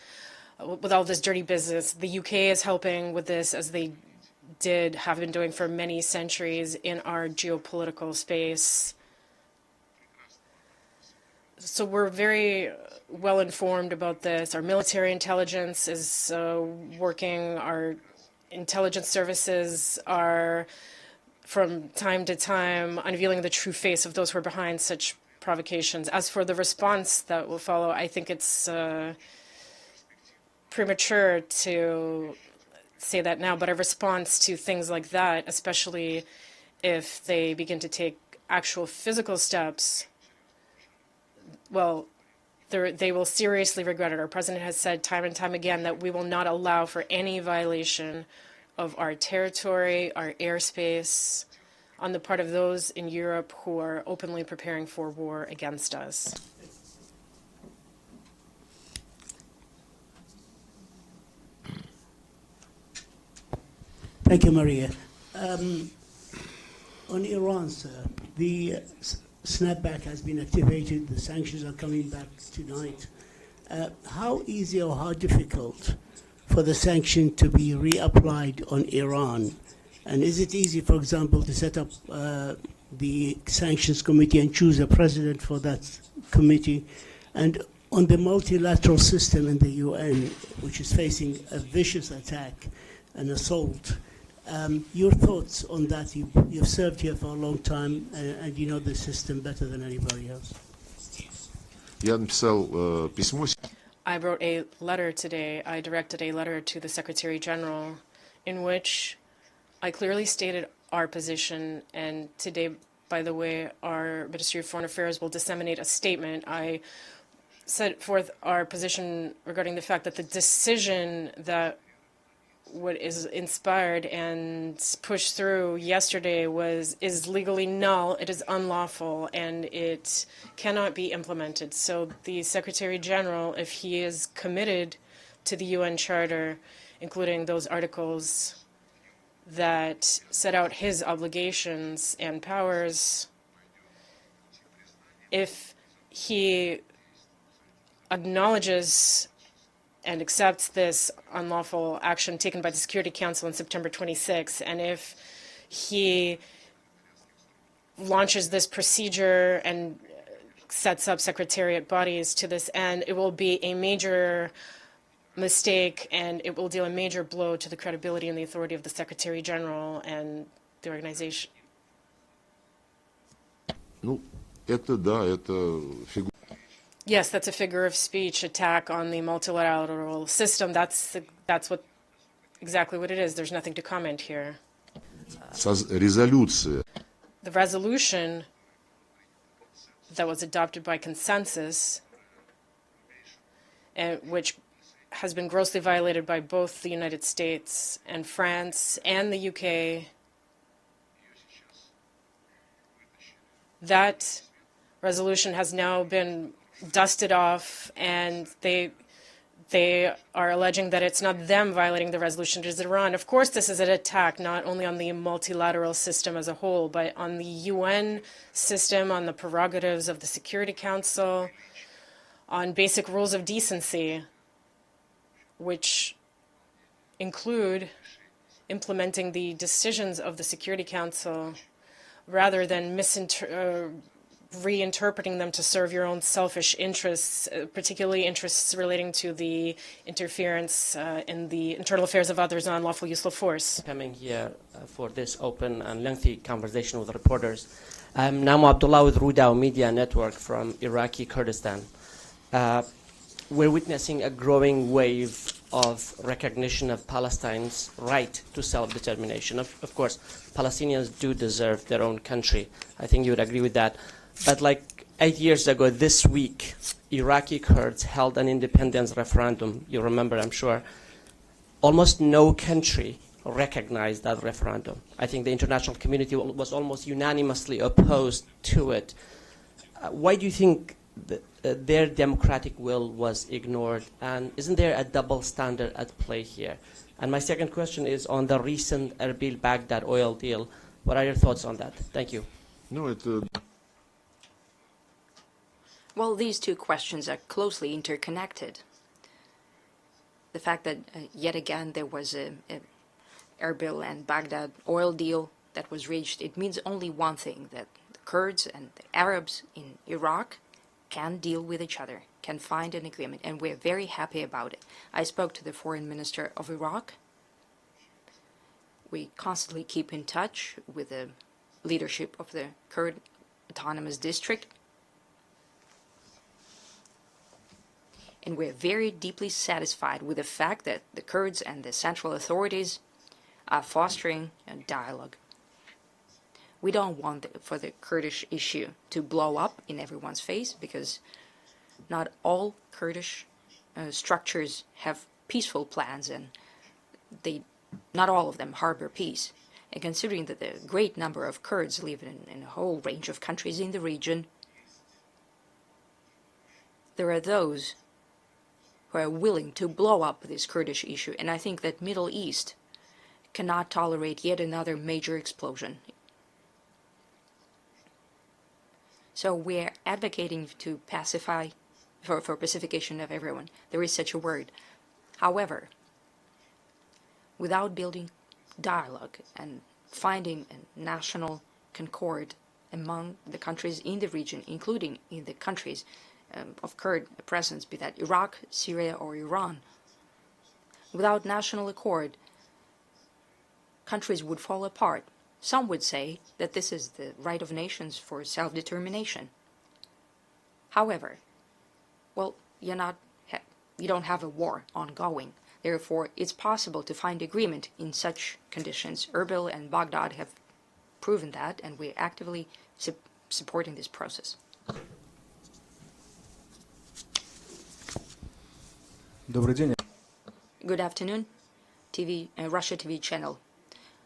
with all this dirty business. The UK is helping with this, as they have been doing for many centuries in our geopolitical space. So we're very well informed about this. Our military intelligence is working. Our intelligence services are, from time to time, unveiling the true face of those who are behind such provocations. As for the response that will follow, I think it's premature to say that now, but a response to things like that, especially if they begin to take actual physical steps, well, they will seriously regret it. Our president has said time and time again that we will not allow for any violation of our territory, our airspace, on the part of those in Europe who are openly preparing for war against us. Thank you, Maria. On Iran, sir, the snapback has been activated. The sanctions are coming back tonight. How easy or how difficult for the sanction to be reapplied on Iran? And is it easy, for example, to set up the sanctions committee and choose a president for that committee? And on the multilateral system in the UN, which is facing a vicious attack, an assault, your thoughts on that? You've served here for a long time, and you know the system better than anybody else. I wrote a letter today. I directed a letter to the Secretary General in which I clearly stated our position, and today, by the way, our Ministry of Foreign Affairs will disseminate a statement. I set forth our position regarding the fact that the decision that what is inspired and pushed through yesterday is legally null, it is unlawful, and it cannot be implemented. So the Secretary General, if he is committed to the UN Charter, including those articles that set out his obligations and powers, if he acknowledges and accepts this unlawful action taken by the Security Council on September 26, and if he launches this procedure and sets up secretariat bodies to this end, it will be a major mistake, and it will deal a major blow to the credibility and the authority of the Secretary General and the organization. Yes, that's a figure of speech attack on the multilateral system. That's exactly what it is. There's nothing to comment here. The resolution that was adopted by consensus, which has been grossly violated by both the United States and France and the UK, that resolution has now been dusted off, and they are alleging that it's not them violating the resolution, it is Iran. Of course, this is an attack not only on the multilateral system as a whole, but on the UN system, on the prerogatives of the Security Council, on basic rules of decency, which include implementing the decisions of the Security Council rather than reinterpreting them to serve your own selfish interests, particularly interests relating to the interference in the internal affairs of others and unlawful use of force. Coming here for this open and lengthy conversation with reporters. I'm Namo Abdullah with Rudao Media Network from Iraqi Kurdistan. We're witnessing a growing wave of recognition of Palestine's right to self-determination. Of course, Palestinians do deserve their own country. I think you would agree with that. But like 8 years ago this week, Iraqi Kurds held an independence referendum. You remember, I'm sure. Almost no country recognized that referendum. I think the international community was almost unanimously opposed to it. Why do you think their democratic will was ignored? And isn't there a double standard at play here? And my second question is on the recent Erbil-Baghdad oil deal. What are your thoughts on that? Thank you. Well, these two questions are closely interconnected. The fact that yet again there was a Erbil and Baghdad oil deal that was reached, it means only one thing, that the Kurds and the Arabs in Iraq can deal with each other, can find an agreement, and we're very happy about it. I spoke to the Foreign Minister of Iraq. We constantly keep in touch with the leadership of the Kurd Autonomous District. And we're very deeply satisfied with the fact that the Kurds and the central authorities are fostering a dialogue. We don't want for the Kurdish issue to blow up in everyone's face, because not all Kurdish structures have peaceful plans, and not all of them harbor peace. And considering that the great number of Kurds live in a whole range of countries in the region, there are those who are willing to blow up this Kurdish issue, and I think that Middle East cannot tolerate yet another major explosion. So we're advocating to pacify, for pacification of everyone. There is such a word. However, without building dialogue and finding a national concord among the countries in the region, including in the countries of Kurd presence, be that Iraq, Syria, or Iran, without national accord, countries would fall apart. Some would say that this is the right of nations for self-determination. However, well, you don't have a war ongoing. Therefore, it's possible to find agreement in such conditions. Erbil and Baghdad have proven that, and we're actively supporting this process. Good afternoon, Russia TV channel.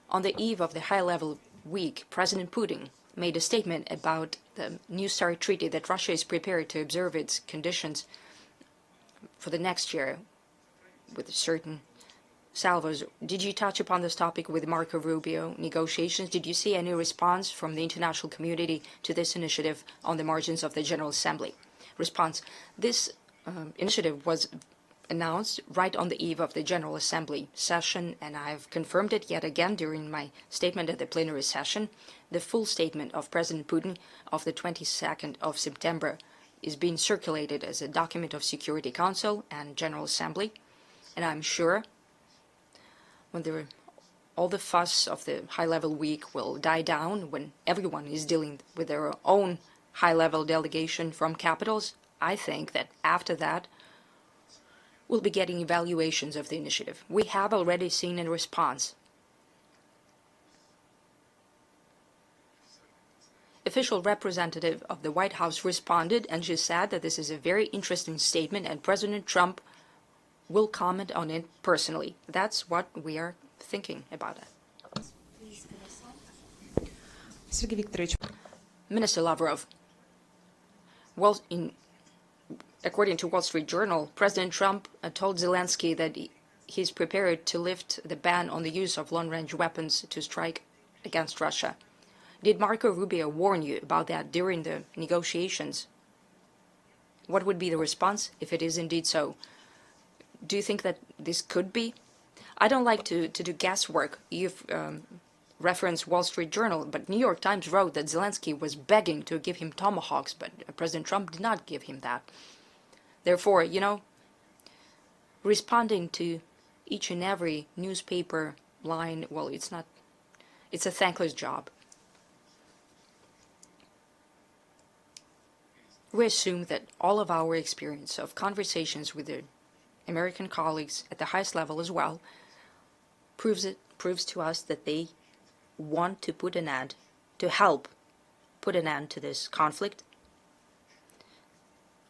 On the eve of the high-level week, President Putin made a statement about the New START treaty that Russia is prepared to observe its conditions for the next year with certain salvos. Did you touch upon this topic with Marco Rubio negotiations? Did you see any response from the international community to this initiative on the margins of the General Assembly? Response: this initiative was announced right on the eve of the General Assembly session, and I've confirmed it yet again during my statement at the plenary session. The full statement of President Putin of the 22nd of September is being circulated as a document of Security Council and General Assembly, and I'm sure when all the fuss of the high-level week will die down, when everyone is dealing with their own high-level delegation from capitals, I think that after that we'll be getting evaluations of the initiative. We have already seen a response. Official representative of the White House responded, and she said that this is a very interesting statement, and President Trump will comment on it personally. That's what we are thinking about it. Minister Lavrov, well, according to Wall Street Journal, President Trump told Zelensky that he's prepared to lift the ban on the use of long-range weapons to strike against Russia. Did Marco Rubio warn you about that during the negotiations? What would be the response if it is indeed so? Do you think that this could be? I don't like to do guesswork. You've referenced Wall Street Journal, but New York Times wrote that Zelensky was begging to give him tomahawks, but President Trump did not give him that. Therefore, responding to each and every newspaper line, well, it's a thankless job. We assume that all of our experience of conversations with the American colleagues at the highest level as well proves to us that they want to put an end, to help put an end to this conflict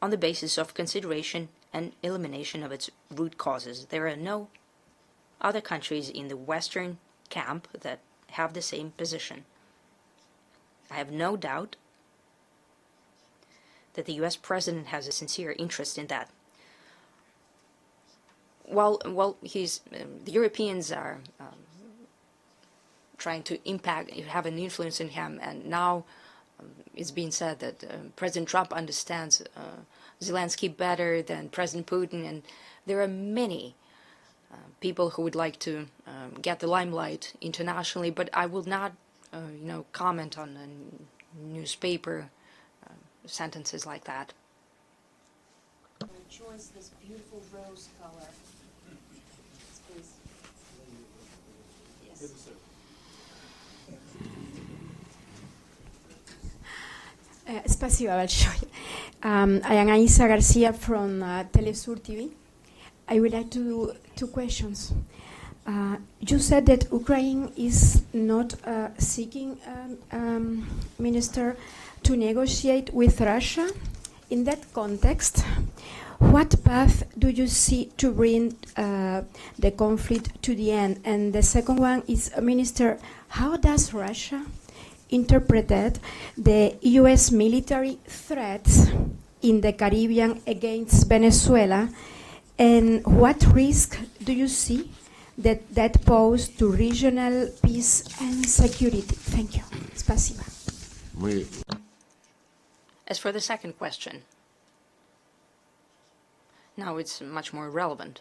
on the basis of consideration and elimination of its root causes. There are no other countries in the Western camp that have the same position. I have no doubt that the US president has a sincere interest in that. Well, the Europeans are trying to have an influence in him, and now it's being said that President Trump understands Zelensky better than President Putin, and there are many people who would like to get the limelight internationally, but I will not, comment on a newspaper sentences like that. Choice this beautiful rose color. Please. Yes. Спасибо большое. I am Aisa Garcia from Telesur TV. I would like to do two questions. You said that Ukraine is not seeking, Minister, to negotiate with Russia. In that context, what path do you see to bring the conflict to the end? And the second one is, Minister, how does Russia interpret the U.S. military threats in the Caribbean against Venezuela, and what risk do you see that pose to regional peace and security? Thank you. Спасибо. As for the second question, now it's much more relevant.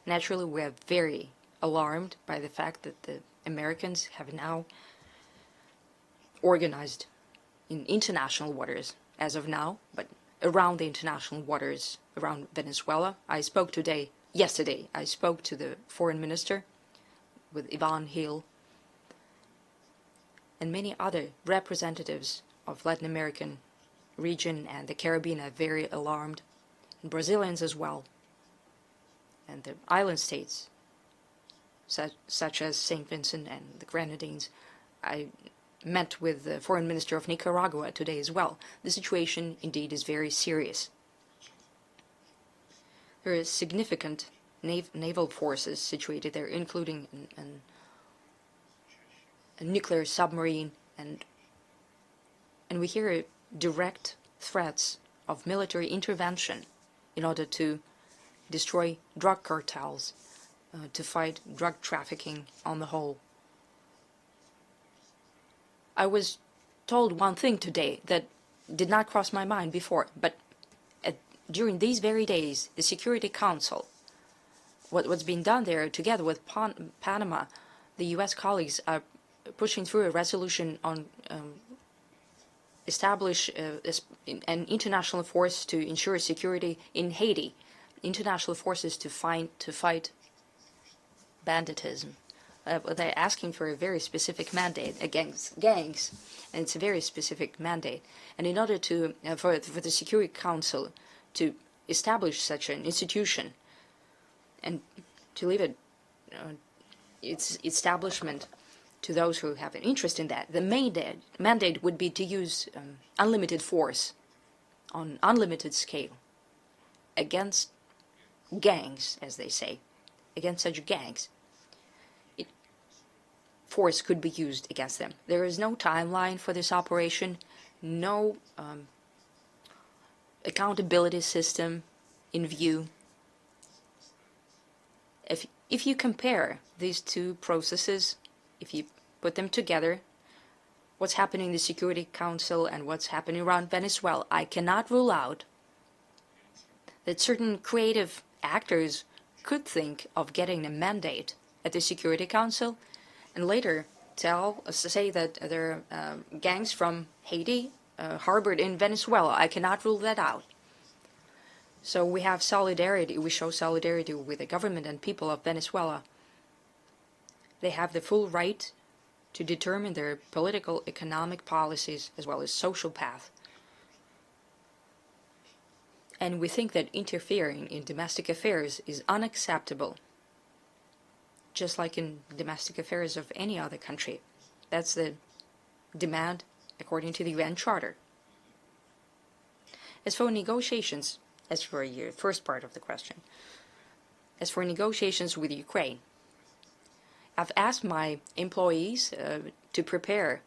Naturally, we are very alarmed by the fact that the Americans have now organized in international waters as of now, but around the international waters around Venezuela. Yesterday, I spoke to the foreign minister with Ivan Hill and many other representatives of Latin American region and the Caribbean are very alarmed, and Brazilians as well, and the island states such as St. Vincent and the Grenadines. I met with the foreign minister of Nicaragua today as well. The situation indeed is very serious. There are significant naval forces situated there, including a nuclear submarine, and we hear direct threats of military intervention in order to destroy drug cartels, to fight drug trafficking on the whole. I was told one thing today that did not cross my mind before, but during these very days, the Security Council, what's being done there together with Panama, the U.S. colleagues are pushing through a resolution on establish an international force to ensure security in Haiti, international forces to fight banditism. They're asking for a very specific mandate against gangs, and it's a very specific mandate. And in order to for the Security Council to establish such an institution and to leave it its establishment to those who have an interest in that, the mandate would be to use unlimited force on unlimited scale against gangs, as they say, against such gangs. Force could be used against them. There is no timeline for this operation, no accountability system in view. If you compare these two processes, if you put them together, what's happening in the Security Council and what's happening around Venezuela, I cannot rule out that certain creative actors could think of getting a mandate at the Security Council and later say that there are gangs from Haiti harbored in Venezuela. I cannot rule that out. So we have solidarity. We show solidarity with the government and people of Venezuela. They have the full right to determine their political, economic policies as well as social path. And we think that interfering in domestic affairs is unacceptable, just like in domestic affairs of any other country. That's the demand according to the UN Charter. As for negotiations, as for your first part of the question, As for negotiations with Ukraine, I've asked my employees to prepare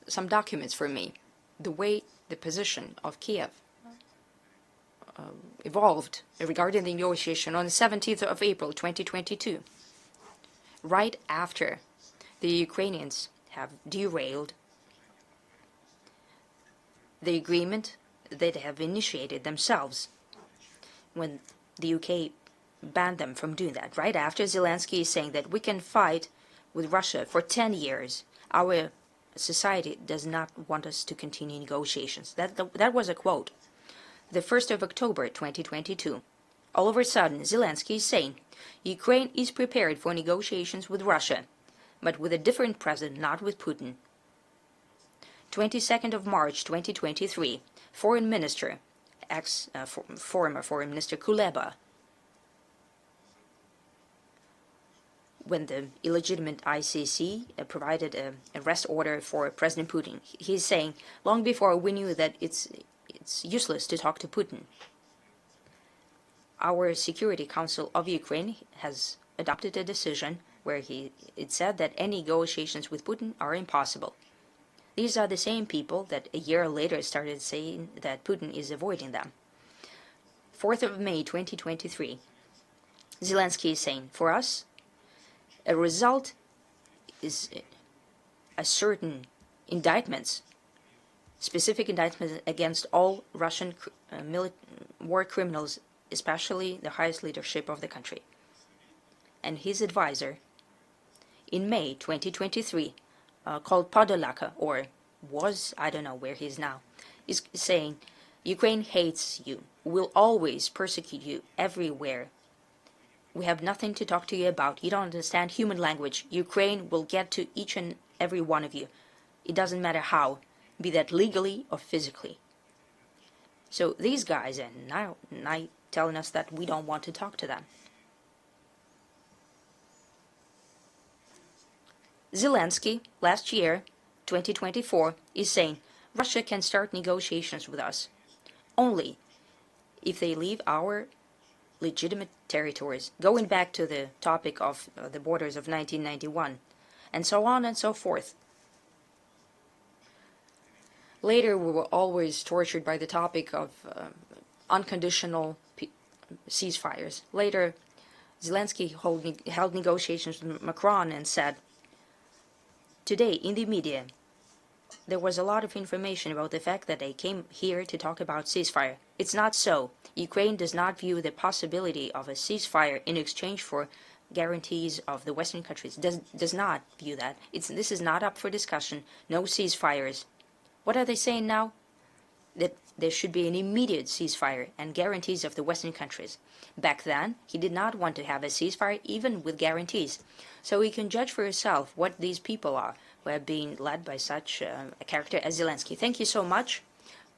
some documents for me, the way the position of Kiev evolved regarding the negotiation on the 17th of April 2022, right after the Ukrainians have derailed the agreement they have initiated themselves when the UK banned them from doing that. Right after, Zelensky is saying that we can fight with Russia for 10 years. Our society does not want us to continue negotiations. That was a quote. The 1st of October 2022. All of a sudden, Zelensky is saying Ukraine is prepared for negotiations with Russia, but with a different president, not with Putin. 22nd of March 2023, Foreign Minister, former Foreign Minister Kuleba, when the illegitimate ICC provided an arrest order for President Putin, he's saying, long before we knew that it's useless to talk to Putin, our Security Council of Ukraine has adopted a decision where it said that any negotiations with Putin are impossible. These are the same people that a year later started saying that Putin is avoiding them. 4th of May 2023, Zelensky is saying, for us, a result is a certain indictments, specific indictments against all Russian war criminals, especially the highest leadership of the country. And his advisor, in May 2023, called Podolaka, or was, I don't know where he is now, is saying, Ukraine hates you, will always persecute you everywhere. We have nothing to talk to you about. You don't understand human language. Ukraine will get to each and every one of you. It doesn't matter how, be that legally or physically. So these guys are now telling us that we don't want to talk to them. Zelensky, last year, 2024, is saying Russia can start negotiations with us only if they leave our legitimate territories, going back to the topic of the borders of 1991, and so on and so forth. Later, we were always tortured by the topic of unconditional ceasefires. Later, Zelensky held negotiations with Macron and said, today, in the media, there was a lot of information about the fact that they came here to talk about ceasefire. It's not so. Ukraine does not view the possibility of a ceasefire in exchange for guarantees of the Western countries. Does not view that. This is not up for discussion. No ceasefires. What are they saying now? That there should be an immediate ceasefire and guarantees of the Western countries. Back then, he did not want to have a ceasefire, even with guarantees. So you can judge for yourself what these people are, who are being led by such a character as Zelensky. Thank you so much.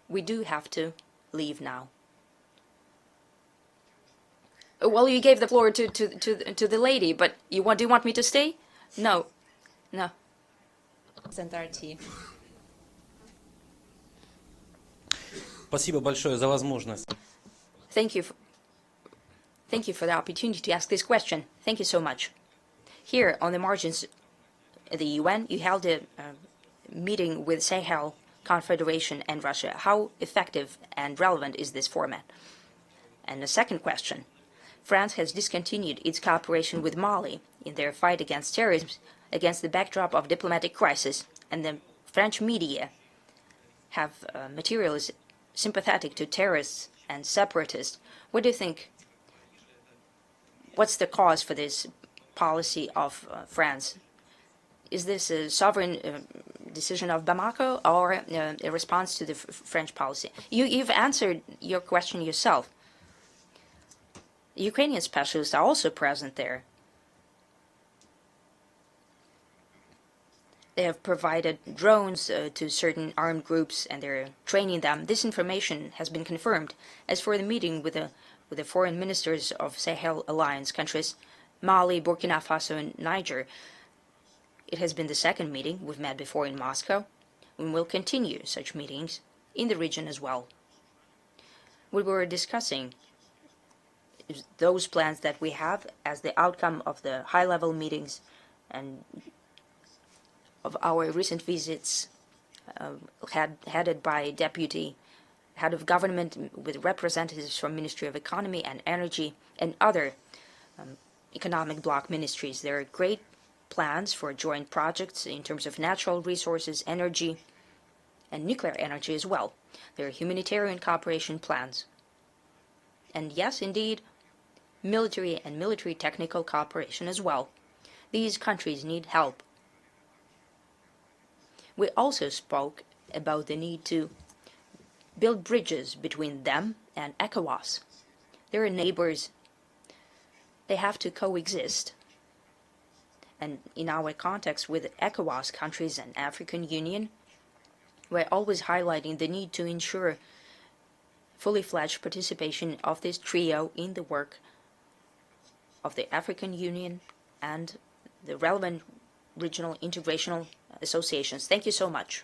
We do have to leave now. Well, you gave the floor to the lady, but do you want me to stay? No. Спасибо большое за возможность. Thank you for the opportunity to ask this question. Thank you so much. Here on the margins of the UN, you held a meeting with Sahel Confederation and Russia. How effective and relevant is this format? And the second question, France has discontinued its cooperation with Mali in their fight against terrorism against the backdrop of diplomatic crisis, and the French media have materials sympathetic to terrorists and separatists. What do you think? What's the cause for this policy of France? Is this a sovereign decision of Bamako or a response to the French policy? You've answered your question yourself. Ukrainian specialists are also present there. They have provided drones to certain armed groups, and they're training them. This information has been confirmed. As for the meeting with the foreign ministers of Sahel alliance countries, Mali, Burkina Faso, and Niger, it has been the second meeting. We've met before in Moscow, and we'll continue such meetings in the region as well. We were discussing those plans that we have as the outcome of the high-level meetings and of our recent visits headed by Deputy Head of Government with representatives from Ministry of Economy and Energy and other economic bloc ministries. There are great plans for joint projects in terms of natural resources, energy, and nuclear energy as well. There are humanitarian cooperation plans. And yes, indeed, military and military technical cooperation as well. These countries need help. We also spoke about the need to build bridges between them and ECOWAS. They are neighbors. They have to coexist. And in our context with ECOWAS countries and African Union, we're always highlighting the need to ensure fully fledged participation of this trio in the work of the African Union and the relevant regional integrational associations. Thank you so much.